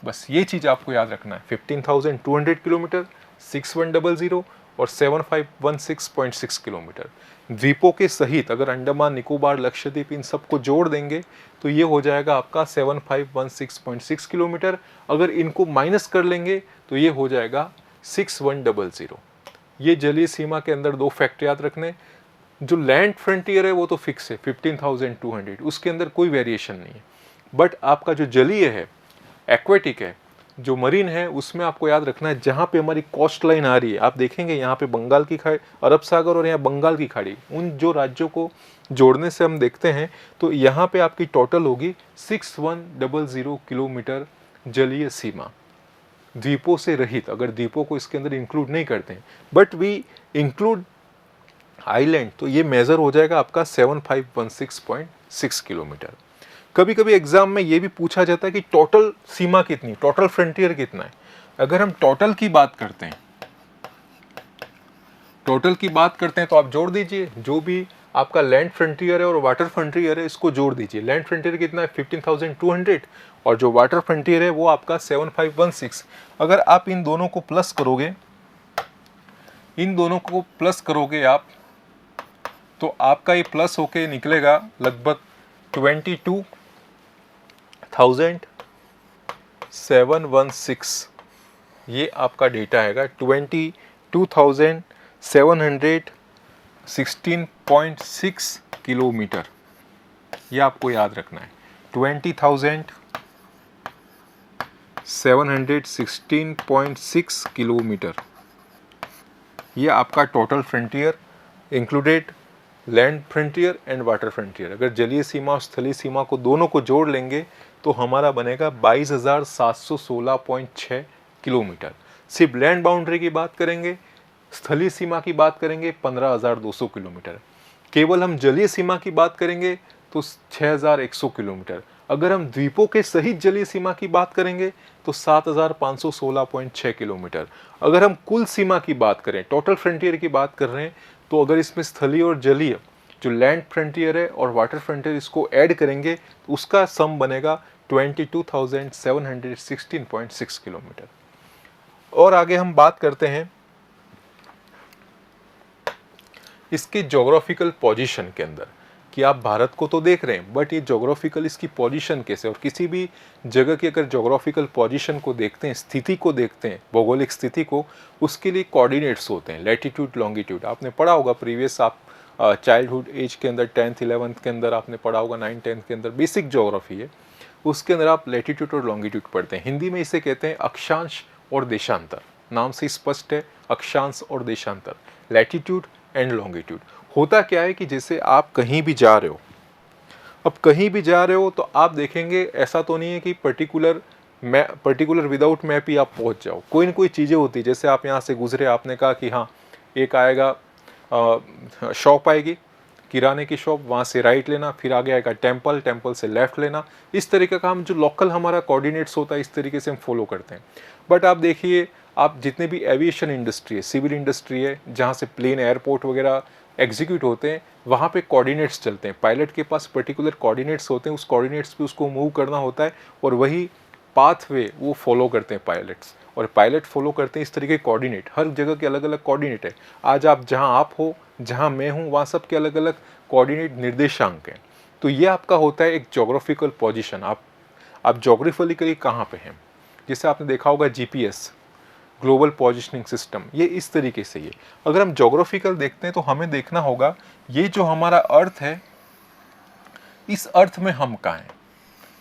बस ये चीज़ आपको याद रखना है, 15,200 किलोमीटर, 6100 और 7516.6 किलोमीटर। द्वीपों के सहित अगर अंडमान निकोबार लक्षद्वीप इन सबको जोड़ देंगे तो ये हो जाएगा आपका 7516.6 किलोमीटर। अगर इनको माइनस कर लेंगे तो ये हो जाएगा 6100। ये जलीय सीमा के अंदर दो फैक्ट याद रखने, जो लैंड फ्रंटियर है वो तो फिक्स है 15,200, उसके अंदर कोई वेरिएशन नहीं है। बट आपका जो जलीय है, एक्वेटिक है, जो मरीन है, उसमें आपको याद रखना है जहाँ पे हमारी कोस्ट लाइन आ रही है, आप देखेंगे यहाँ पे बंगाल की खाड़ी, अरब सागर और यहाँ बंगाल की खाड़ी, उन जो राज्यों को जोड़ने से हम देखते हैं तो यहाँ पे आपकी टोटल होगी 6100 किलोमीटर जलीय सीमा, द्वीपों से रहित। अगर द्वीपों को इसके अंदर इंक्लूड नहीं करते हैं, बट वी इंक्लूड आइलैंड, तो ये मेजर हो जाएगा आपका 7516.6 किलोमीटर। कभी कभी एग्जाम में ये भी पूछा जाता है कि टोटल सीमा कितनी, टोटल फ्रंटियर कितना है। अगर हम टोटल की बात करते हैं, तो आप जोड़ दीजिए, जो भी आपका लैंड फ्रंटियर है और वाटर फ्रंटियर है इसको जोड़ दीजिए। लैंड फ्रंटियर कितना है 15,200 और जो वाटर फ्रंटियर है वो आपका 7516। अगर आप इन दोनों को प्लस करोगे आप, तो आपका ये प्लस होके निकलेगा लगभग 22,716। ये आपका डेटा आएगा 22,716.6 किलोमीटर। ये आपको याद रखना है, 20,716.6 किलोमीटर। ये आपका total frontier included land frontier and water frontier. अगर जलीय सीमा और स्थलीय सीमा को दोनों को जोड़ लेंगे तो हमारा बनेगा 22,716.6 किलोमीटर। सिर्फ लैंड बाउंड्री की बात करेंगे, स्थलीय सीमा की बात करेंगे 15,200 किलोमीटर। केवल हम जलीय सीमा की बात करेंगे तो 6,100 किलोमीटर। अगर हम द्वीपों के सहित जलीय सीमा की बात करेंगे तो 7,516.6 किलोमीटर। अगर हम कुल सीमा की बात करें, टोटल फ्रंटियर की बात कर रहे हैं, तो अगर इसमें स्थलीय और जलीय जो लैंड फ्रंटियर है और वाटर फ्रंटियर इसको ऐड करेंगे तो उसका सम बनेगा 22,716.6 किलोमीटर। और आगे हम बात करते हैं इसके ज्योग्राफिकल पोजीशन के अंदर, कि आप भारत को तो देख रहे हैं बट ये ज्योग्राफिकल इसकी पोजीशन कैसे, और किसी भी जगह की अगर ज्योग्राफिकल पोजीशन को देखते हैं, स्थिति को देखते हैं, भौगोलिक स्थिति को, उसके लिए कोऑर्डिनेट्स होते हैं, लैटिट्यूड लॉन्गिट्यूड। आपने पढ़ा होगा प्रीवियस, आप चाइल्डहुड एज के अंदर 10th 11th के अंदर आपने पढ़ा होगा, 9th 10th के अंदर बेसिक ज्योग्राफी है, उसके अंदर आप लैटिट्यूड और लॉन्गिट्यूड पढ़ते हैं। हिंदी में इसे कहते हैं अक्षांश और देशांतर, नाम से स्पष्ट है, अक्षांश और देशांतर, लैटिट्यूड एंड लॉन्गिट्यूड। होता क्या है कि जैसे आप कहीं भी जा रहे हो, अब कहीं भी जा रहे हो तो आप देखेंगे ऐसा तो नहीं है कि पर्टिकुलर विदाउट मैप ही आप पहुंच जाओ, कोई ना कोई चीज़ें होती है। जैसे आप यहाँ से गुजरे, आपने कहा कि हाँ एक आएगा शॉप आएगी, किराने की शॉप, वहाँ से राइट लेना, फिर आगे आएगा टेम्पल, टेम्पल से लेफ्ट लेना। इस तरीके का हम जो लोकल हमारा कोऑर्डिनेट्स होता है इस तरीके से हम फॉलो करते हैं। बट आप देखिए, आप जितने भी एविएशन इंडस्ट्री है, सिविल इंडस्ट्री है, जहाँ से प्लेन एयरपोर्ट वगैरह एग्जीक्यूट होते हैं, वहाँ पे कोऑर्डिनेट्स चलते हैं। पायलट के पास पर्टिकुलर कोऑर्डिनेट्स होते हैं, उस कोऑर्डिनेट्स पे उसको मूव करना होता है और वही पाथवे वो फॉलो करते हैं पायलट्स, और पायलट फॉलो करते हैं इस तरीके के कोऑर्डिनेट। हर जगह के अलग अलग कोऑर्डिनेट है। आज आप जहाँ आप हो, जहाँ मैं हूँ, वहाँ सब के अलग अलग कोऑर्डिनेट निर्देशांक हैं। तो ये आपका होता है एक जोग्राफिकल पोजीशन, आप जोग्राफिकली कहाँ पे हैं। जैसे आपने देखा होगा जीपीएस, ग्लोबल पोजिशनिंग सिस्टम, ये इस तरीके से ये। अगर हम जोग्राफिकल देखते हैं तो हमें देखना होगा ये जो हमारा अर्थ है, इस अर्थ में हम कहाँ हैं।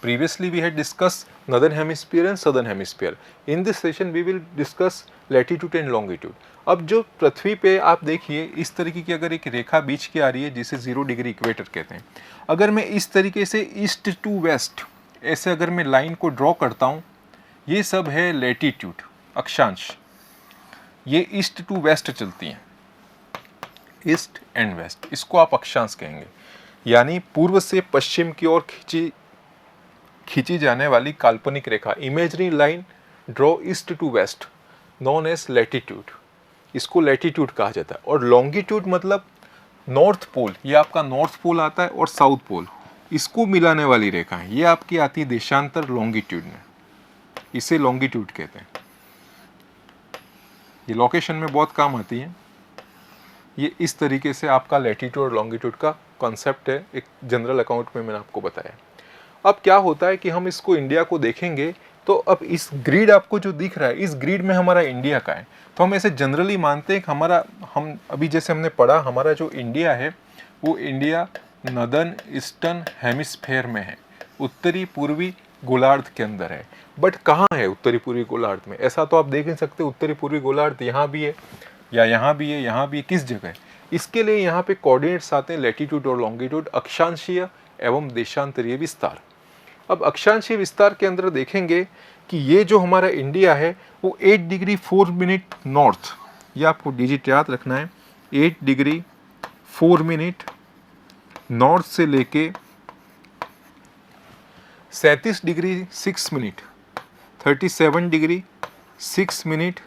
Previously we had discuss northern hemisphere and southern hemisphere. In this session we will discuss latitude and longitude. अब जो पृथ्वी पे आप देखिए, इस तरीके की अगर एक रेखा बीच की आ रही है जिसे 0 डिग्री इक्वेटर कहते हैं, अगर मैं इस तरीके से ईस्ट टू वेस्ट ऐसे अगर मैं लाइन को ड्रॉ करता हूँ, ये सब है लैटिट्यूड, अक्षांश। ये ईस्ट टू वेस्ट चलती हैं, ईस्ट एंड वेस्ट, इसको आप अक्षांश कहेंगे। यानी पूर्व से पश्चिम की ओर खींची जाने वाली काल्पनिक रेखा, imaginary line draw east to west, known as latitude. इसको लैटिट्यूड कहा जाता है। और लॉन्गिट्यूड मतलब नॉर्थ पोल, ये आपका नॉर्थ पोल आता है और साउथ पोल, इसको मिलाने वाली रेखा है, ये आपकी आती है देशांतर लॉन्गिट्यूड में, इसे लॉन्गिट्यूड कहते हैं। ये लोकेशन में बहुत काम आती है। ये इस तरीके से आपका लैटिट्यूड और लॉन्गिट्यूड का कॉन्सेप्ट है, एक जनरल अकाउंट में मैंने आपको बताया। अब क्या होता है कि हम इसको इंडिया को देखेंगे तो अब इस ग्रिड आपको जो दिख रहा है, इस ग्रिड में हमारा इंडिया का है, तो हम ऐसे जनरली मानते हैं कि हम अभी जैसे हमने पढ़ा, हमारा जो इंडिया है वो इंडिया नदर्न ईस्टर्न हेमिस्फेयर में है, उत्तरी पूर्वी गोलार्ध के अंदर है। बट कहाँ है उत्तरी पूर्वी गोलार्ध में? ऐसा तो आप देख नहीं सकते उत्तरी पूर्वी गोलार्ध यहाँ भी है या यहाँ भी है, यहाँ भी है, किस जगह है? इसके लिए यहाँ पे कोऑर्डिनेट्स आते हैं लैटिट्यूड और लॉन्गिट्यूड, अक्षांशीय एवं देशांतरीय विस्तार। अब अक्षांशीय विस्तार के अंदर देखेंगे कि ये जो हमारा इंडिया है वो 8 डिग्री 4 मिनट नॉर्थ, ये आपको डिजिट याद रखना है, 8 डिग्री 4 मिनट नॉर्थ से लेके 37 डिग्री 6 मिनट 37 डिग्री 6 मिनट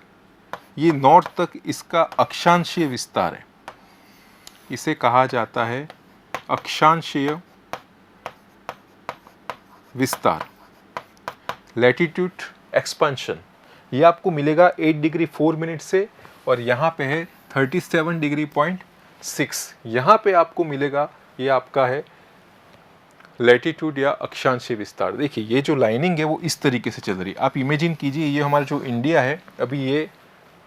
ये नॉर्थ तक इसका अक्षांशीय विस्तार है। इसे कहा जाता है अक्षांशीय विस्तार, लैटिट्यूड एक्सपेंशन। ये आपको मिलेगा 8 डिग्री 4 मिनट से, और यहाँ पे है 37 डिग्री पॉइंट 6, यहाँ पे आपको मिलेगा, ये आपका है लैटिट्यूड या अक्षांशीय विस्तार। देखिए ये जो लाइनिंग है वो इस तरीके से चल रही है। आप इमेजिन कीजिए ये हमारा जो इंडिया है अभी ये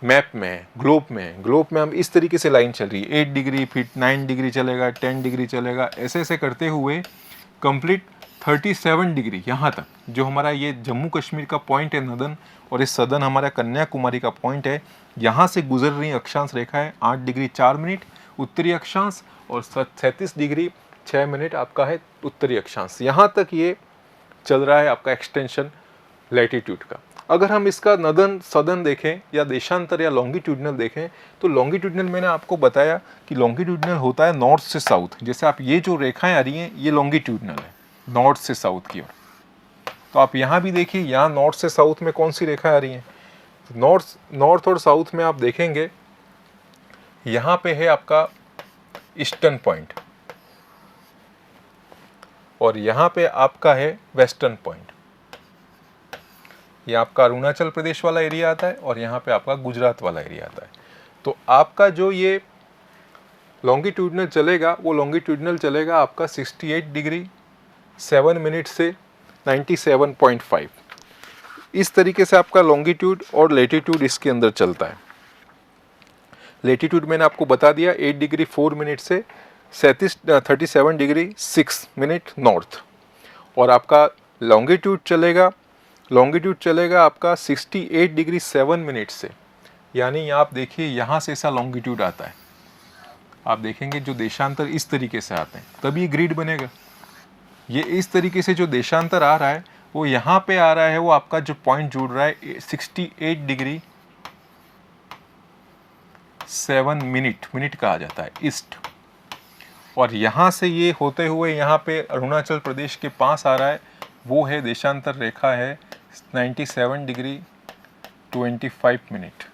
मैप में है, ग्लोब में है, ग्लोब में हम इस तरीके से लाइन चल रही है, 8 डिग्री फिर 9 डिग्री चलेगा, 10 डिग्री चलेगा, ऐसे ऐसे करते हुए कंप्लीट 37 डिग्री यहाँ तक जो हमारा ये जम्मू कश्मीर का पॉइंट है नदन, और इस सदन हमारा कन्याकुमारी का पॉइंट है, यहाँ से गुजर रही अक्षांश रेखा है 8 डिग्री 4 मिनट उत्तरी अक्षांश, और 37 डिग्री 6 मिनट आपका है उत्तरी अक्षांश। यहाँ तक ये चल रहा है आपका एक्सटेंशन लैटिट्यूड का। अगर हम इसका नदन सदन देखें या देशांतर या लॉन्गिट्यूडनल देखें, तो लॉन्गिट्यूडनल मैंने आपको बताया कि लॉन्गिट्यूडनल होता है नॉर्थ से साउथ। जैसे आप ये जो रेखाएं आ रही हैं ये लॉन्गिट्यूडनल है, नॉर्थ से साउथ की ओर। तो आप यहाँ भी देखिए, यहाँ नॉर्थ से साउथ में कौन सी रेखाएं आ रही हैं? नॉर्थ और साउथ में आप देखेंगे यहाँ पे है आपका ईस्टर्न पॉइंट, और यहाँ पे आपका है वेस्टर्न पॉइंट। ये आपका अरुणाचल प्रदेश वाला एरिया आता है, और यहाँ पे आपका गुजरात वाला एरिया आता है। तो आपका जो ये लॉन्गिट्यूडनल चलेगा वो लॉन्गिट्यूडनल चलेगा आपका 68 डिग्री 7 मिनट से 97.5। इस तरीके से आपका लॉन्गिट्यूड और लैटिट्यूड इसके अंदर चलता है। लैटिट्यूड मैंने आपको बता दिया 8 डिग्री 4 मिनट से 37 डिग्री 6 मिनट नॉर्थ, और आपका लॉन्गिट्यूड चलेगा आपका 68 डिग्री 7 मिनट से, यानी आप देखिए यहाँ से ऐसा लॉन्गिट्यूड आता है। आप देखेंगे जो देशांतर इस तरीके से आते हैं तभी ग्रिड बनेगा। ये इस तरीके से जो देशांतर आ रहा है वो यहाँ पे आ रहा है, वो आपका जो पॉइंट जुड़ रहा है 68 डिग्री 7 मिनट कहा जाता है ईस्ट, और यहाँ से ये होते हुए यहाँ पे अरुणाचल प्रदेश के पास आ रहा है, वो है देशांतर रेखा है 97 डिग्री 25 मिनट।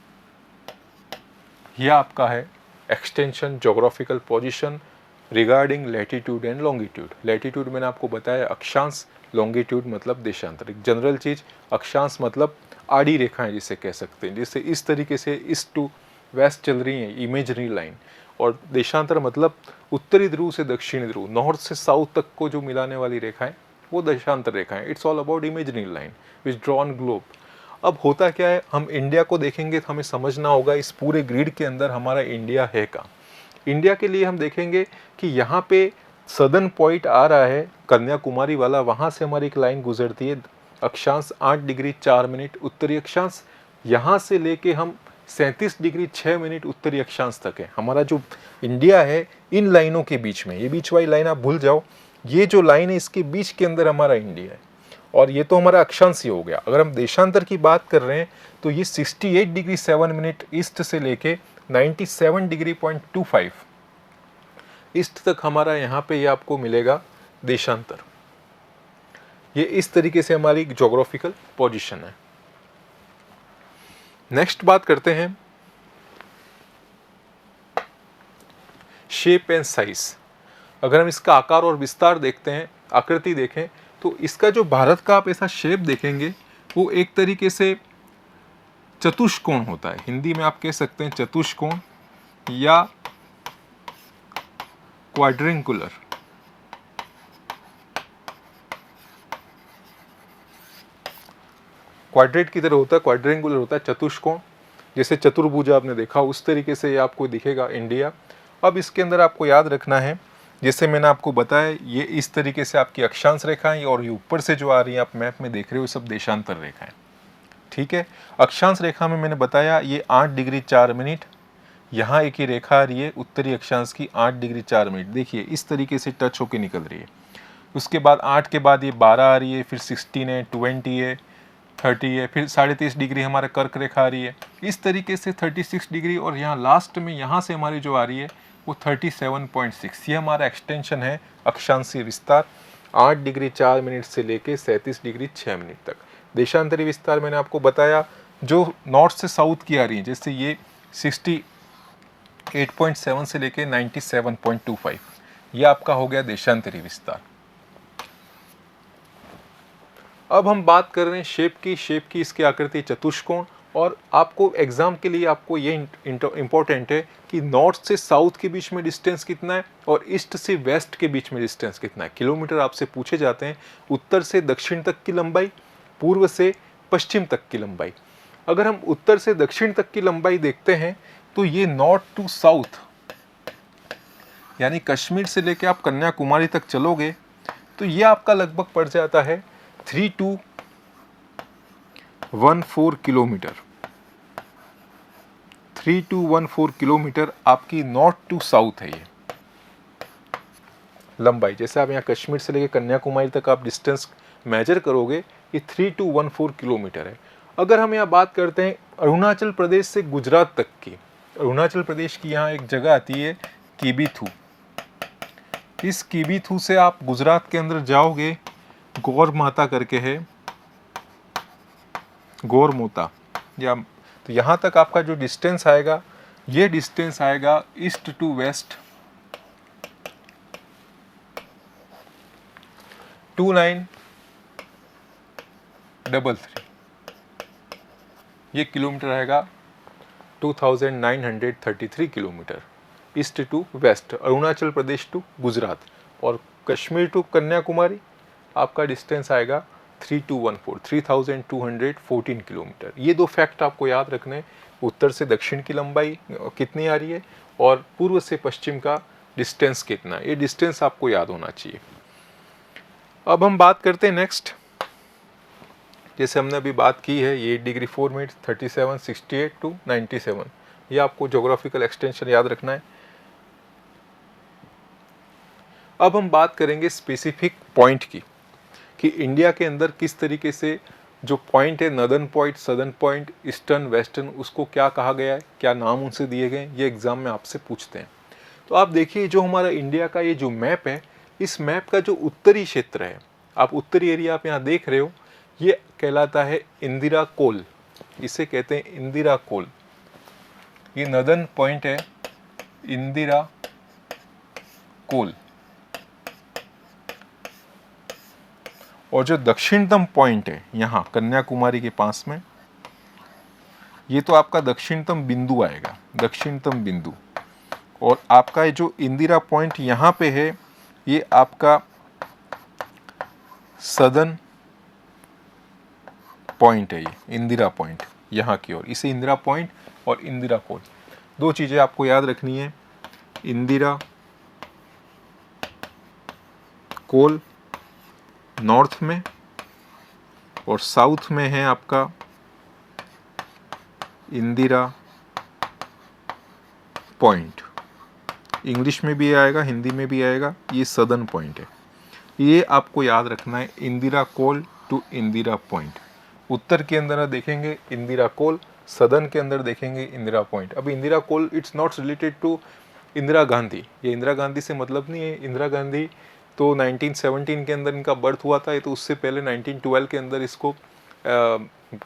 यह आपका है extension geographical position regarding latitude and longitude. Latitude मैंने आपको बताया अक्षांश, लॉन्गिट्यूड मतलब देशांतर। एक जनरल चीज़, अक्षांश मतलब आड़ी रेखाएं जिसे कह सकते हैं, जिससे इस तरीके से ईस्ट टू वेस्ट चल रही हैं इमेजरी लाइन, और देशांतर मतलब उत्तरी ध्रुव से दक्षिणी ध्रुव, नॉर्थ से साउथ तक को जो मिलाने वाली रेखाएं वो देशांतर रेखाएं। It's all about imagery line which draw on globe. अब होता क्या है, हम इंडिया को देखेंगे तो हमें समझना होगा इस पूरे ग्रिड के अंदर हमारा इंडिया है का। इंडिया के लिए हम देखेंगे कि यहाँ पे सदर्न पॉइंट आ रहा है कन्याकुमारी वाला, वहाँ से हमारी एक लाइन गुजरती है अक्षांश 8 डिग्री 4 मिनट उत्तरी अक्षांश, यहाँ से लेके हम 37 डिग्री 6 मिनट उत्तरी अक्षांश तक है। हमारा जो इंडिया है इन लाइनों के बीच में, ये बीच वाली लाइन आप भूल जाओ, ये जो लाइन है इसके बीच के अंदर हमारा इंडिया है, और ये तो हमारा अक्षांश ही हो गया। अगर हम देशांतर की बात कर रहे हैं तो ये 68 डिग्री 7 मिनट ईस्ट से लेके 97 डिग्री 25 ईस्ट तक हमारा यहाँ पे ये आपको मिलेगा देशांतर। ये इस तरीके से हमारी ज्योग्राफिकल पोजीशन है। नेक्स्ट बात करते हैं शेप एंड साइज, अगर हम इसका आकार और विस्तार देखते हैं, आकृति देखें, तो इसका जो भारत का आप ऐसा शेप देखेंगे वो एक तरीके से चतुष्कोण होता है। हिंदी में आप कह सकते हैं चतुष्कोण या क्वाड्रेंगुलर। क्वाड्रेट की तरह होता है, क्वाड्रेंगुलर होता है, चतुष्कोण, जैसे चतुर्भुज आपने देखा उस तरीके से ये आपको दिखेगा इंडिया। अब इसके अंदर आपको याद रखना है, जैसे मैंने आपको बताया, ये इस तरीके से आपकी अक्षांश रेखाएं और ये ऊपर से जो आ रही है आप मैप में देख रहे हो सब देशांतर रेखाएं। ठीक है, अक्षांश रेखा में मैंने बताया ये 8 डिग्री 4 मिनट, यहाँ एक ही रेखा आ रही है उत्तरी अक्षांश की 8 डिग्री 4 मिनट, देखिए इस तरीके से टच होके निकल रही है। उसके बाद 8 के बाद ये 12 आ रही है, फिर 16 है, 20 है, 30 है, फिर 33.5 डिग्री हमारा कर्क रेखा आ रही है, इस तरीके से 36 डिग्री, और यहाँ लास्ट में यहाँ से हमारी जो आ रही है वो 37.6, ये हमारा एक्सटेंशन है अक्षांशीय विस्तार 8 डिग्री 4 मिनट से लेके 37 डिग्री 6 मिनट तक। देशांतरी विस्तार मैंने आपको बताया जो नॉर्थ से साउथ की आ रही है, जैसे ये 68.7 से लेके 97.25, ये आपका हो गया देशांतरी विस्तार। अब हम बात कर रहे हैं शेप की इसकी आकृति चतुष्कोण, और आपको एग्जाम के लिए आपको ये इंपॉर्टेंट है कि नॉर्थ से साउथ के बीच में डिस्टेंस कितना है और ईस्ट से वेस्ट के बीच में डिस्टेंस कितना है। किलोमीटर आपसे पूछे जाते हैं, उत्तर से दक्षिण तक की लंबाई, पूर्व से पश्चिम तक की लंबाई। अगर हम उत्तर से दक्षिण तक की लंबाई देखते हैं तो ये नॉर्थ टू साउथ, यानी कश्मीर से लेकर आप कन्याकुमारी तक चलोगे तो ये आपका लगभग पड़ जाता है 3214 किलोमीटर। 3214 किलोमीटर आपकी नॉर्थ टू साउथ है ये लंबाई। जैसे आप यहाँ कश्मीर से लेकर कन्याकुमारी तक आप डिस्टेंस मेजर करोगे, ये 3214 किलोमीटर है। अगर हम यहाँ बात करते हैं अरुणाचल प्रदेश से गुजरात तक की, अरुणाचल प्रदेश की यहाँ एक जगह आती है कीबीथू, इस कीबीथू से आप गुजरात के अंदर जाओगे, गौर माता करके है, गौर मोता, या तो यहाँ तक आपका जो डिस्टेंस आएगा, ये डिस्टेंस आएगा ईस्ट टू वेस्ट 2933, ये किलोमीटर आएगा 2933 kilometre east to west, Arunachal Pradesh to Gujarat. और कश्मीर टू कन्याकुमारी आपका डिस्टेंस आएगा 3214 किलोमीटर। ये दो फैक्ट आपको याद रखने, उत्तर से दक्षिण की लंबाई कितनी आ रही है और पूर्व से पश्चिम का डिस्टेंस कितना, ये डिस्टेंस आपको याद होना चाहिए। अब हम बात करते हैं नेक्स्ट, जैसे हमने अभी बात की है ये 8 डिग्री 4 मिनट 37, 68 टू 97, ये आपको ज्योग्राफिकल एक्सटेंशन याद रखना है। अब हम बात करेंगे स्पेसिफिक पॉइंट की, कि इंडिया के अंदर किस तरीके से जो पॉइंट है, northern point, southern point, eastern, western, उसको क्या कहा गया है, क्या नाम उनसे दिए गए, ये एग्जाम में आपसे पूछते हैं। तो आप देखिए जो हमारा इंडिया का ये जो मैप है, इस मैप का जो उत्तरी क्षेत्र है, आप उत्तरी एरिया आप यहाँ देख रहे हो, ये कहलाता है इंदिरा कोल, इसे कहते हैं इंदिरा कोल। ये नदर्न पॉइंट है इंदिरा कोल, और जो दक्षिणतम पॉइंट है यहाँ कन्याकुमारी के पास में, ये तो आपका दक्षिणतम बिंदु आएगा, दक्षिणतम बिंदु। और आपका ये जो इंदिरा पॉइंट यहाँ पे है, ये आपका सदर्न पॉइंट है, ये इंदिरा पॉइंट यहाँ की ओर, इसे इंदिरा पॉइंट और इंदिरा कोल, दो चीज़ें आपको याद रखनी है। इंदिरा कोल नॉर्थ में और साउथ में है आपका इंदिरा पॉइंट, इंग्लिश में भी आएगा, हिंदी में भी आएगा, ये सदर्न पॉइंट है। ये आपको याद रखना है, इंदिरा कोल टू इंदिरा पॉइंट। उत्तर के अंदर देखेंगे इंदिरा कोल, सदर्न के अंदर देखेंगे इंदिरा पॉइंट। अब Indira Col it's not related to Indira Gandhi, ये इंदिरा गांधी से मतलब नहीं है। इंदिरा गांधी तो 1917 के अंदर इनका बर्थ हुआ था, ये तो उससे पहले 1912 के अंदर इसको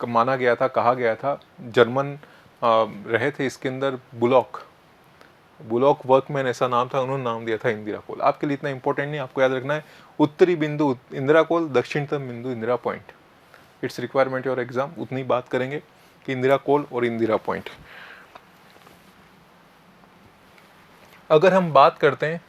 माना गया था, कहा गया था। जर्मन रहे थे इसके अंदर, बुलॉक बुलॉक वर्कमैन ऐसा नाम था, उन्होंने नाम दिया था इंदिरा कोल। आपके लिए इतना इंपॉर्टेंट नहीं, आपको याद रखना है उत्तरी बिंदु इंदिरा कोल, दक्षिणतम बिंदु इंदिरा पॉइंट। इट्स रिक्वायरमेंट और एग्जाम, उतनी बात करेंगे कि इंदिरा कोल और इंदिरा पॉइंट। अगर हम बात करते हैं,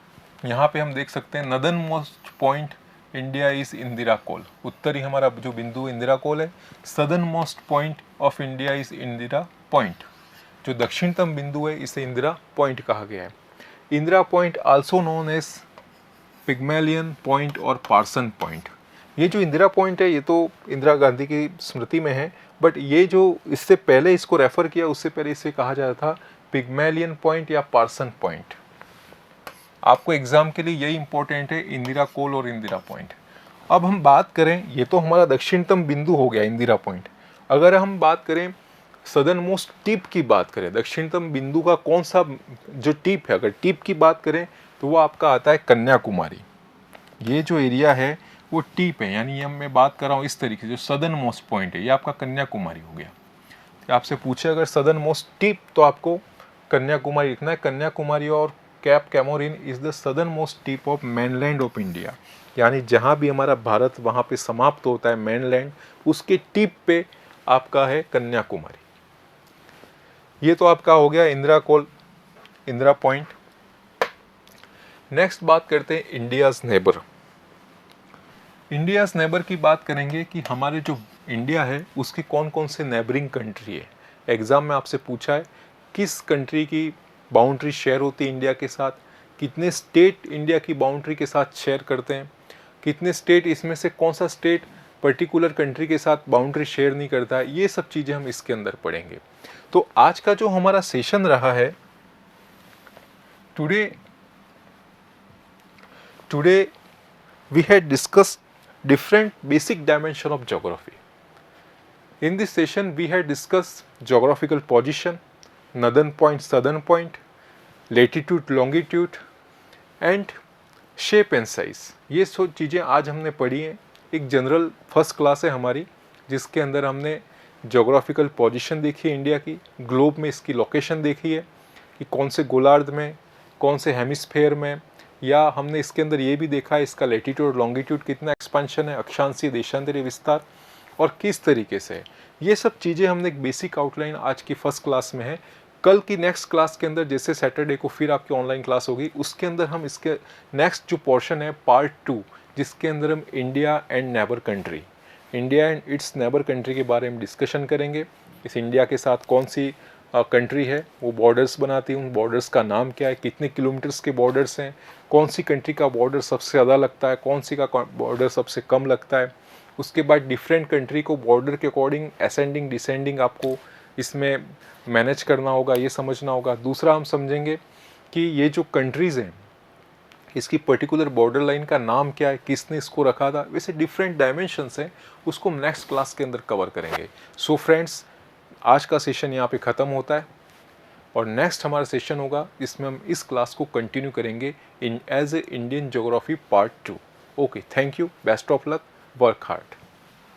यहाँ पे हम देख सकते हैं northernmost point India is Indira Col. उत्तरी हमारा जो बिंदु इंदिरा कोल है। Southernmost point of India is Indira point. जो दक्षिणतम बिंदु है इसे इंदिरा पॉइंट कहा गया है। Indira Point also known as Pygmalion Point और पार्सन पॉइंट। ये जो इंदिरा पॉइंट है ये तो इंदिरा गांधी की स्मृति में है, बट ये जो इससे पहले इसको रेफर किया उससे पहले इसे कहा जाता था पिग्मेलियन पॉइंट या पार्सन पॉइंट। आपको एग्जाम के लिए यही इंपॉर्टेंट है, इंदिरा कोल और इंदिरा पॉइंट। अब हम बात करें, ये तो हमारा दक्षिणतम बिंदु हो गया इंदिरा पॉइंट। अगर हम बात करें सदर्न मोस्ट टिप की बात करें, दक्षिणतम बिंदु का कौन सा जो टिप है, अगर टिप की बात करें तो वो आपका आता है कन्याकुमारी। ये जो एरिया है वो टिप है, यानी ये मैं बात कर रहा हूँ इस तरीके से, जो सदर्न मोस्ट पॉइंट है ये आपका कन्याकुमारी हो गया। आपसे पूछे अगर सदर्न मोस्ट टिप तो आपको कन्याकुमारी लिखना है। कन्याकुमारी और cap Comorin is the southern most tip of mainland of India, यानी जहाँ भी हमारा भारत वहाँ पे समाप्त होता है मेनलैंड, उसके टिप पे आपका है कन्याकुमारी। ये तो आपका हो गया इंदिरा कोल, इंदिरा पॉइंट। नेक्स्ट बात करते हैं इंडियाज नेबर। इंडियाज नेबर की बात करेंगे कि हमारे जो इंडिया है उसके कौन कौन से नेबरिंग कंट्री है। एग्जाम में आपसे पूछा है किस कंट्री की बाउंड्री शेयर होती है इंडिया के साथ, कितने स्टेट इंडिया की बाउंड्री के साथ शेयर करते हैं, कितने स्टेट, इसमें से कौन सा स्टेट पर्टिकुलर कंट्री के साथ बाउंड्री शेयर नहीं करता है। ये सब चीज़ें हम इसके अंदर पढ़ेंगे। तो आज का जो हमारा सेशन रहा है, today we had discussed different basic dimension of geography. In this session we had discussed geographical position, northern point, southern point, latitude, longitude and shape and size. ये सब चीज़ें आज हमने पढ़ी हैं। एक जनरल फर्स्ट क्लास है हमारी जिसके अंदर हमने जोग्राफिकल पोजीशन देखी है इंडिया की, ग्लोब में इसकी लोकेशन देखी है कि कौन से गोलार्ध में, कौन से हेमिस्फेयर में, या हमने इसके अंदर ये भी देखा है इसका लैटिट्यूड लॉन्गिट्यूड कितना एक्सपेंशन है, अक्षांशीय देशांतरीय विस्तार और किस तरीके से। ये सब चीज़ें हमने एक बेसिक आउटलाइन आज की फर्स्ट क्लास में है। कल की नेक्स्ट क्लास के अंदर, जैसे सैटरडे को फिर आपकी ऑनलाइन क्लास होगी, उसके अंदर हम इसके नेक्स्ट जो पोर्शन है पार्ट 2, जिसके अंदर हम India and neighbour country, India and it's neighbour country के बारे में डिस्कशन करेंगे। इस इंडिया के साथ कौन सी कंट्री है वो बॉर्डर्स बनाती है, उन बॉर्डर्स का नाम क्या है, कितने किलोमीटर्स के बॉर्डर्स हैं, कौन सी कंट्री का बॉर्डर सबसे ज़्यादा लगता है, कौन सी का बॉर्डर सबसे कम लगता है। उसके बाद डिफरेंट कंट्री को बॉर्डर के अकॉर्डिंग असेंडिंग डिसेंडिंग आपको इसमें मैनेज करना होगा, ये समझना होगा। दूसरा हम समझेंगे कि ये जो कंट्रीज़ हैं इसकी पर्टिकुलर बॉर्डर लाइन का नाम क्या है, किसने इसको रखा था, वैसे डिफरेंट डायमेंशंस हैं, उसको हम नेक्स्ट क्लास के अंदर कवर करेंगे। सो फ्रेंड्स, आज का सेशन यहाँ पे ख़त्म होता है और नेक्स्ट हमारा सेशन होगा जिसमें हम इस क्लास को कंटिन्यू करेंगे in as a Indian geography part 2। Okay, thank you, best of luck, work hard.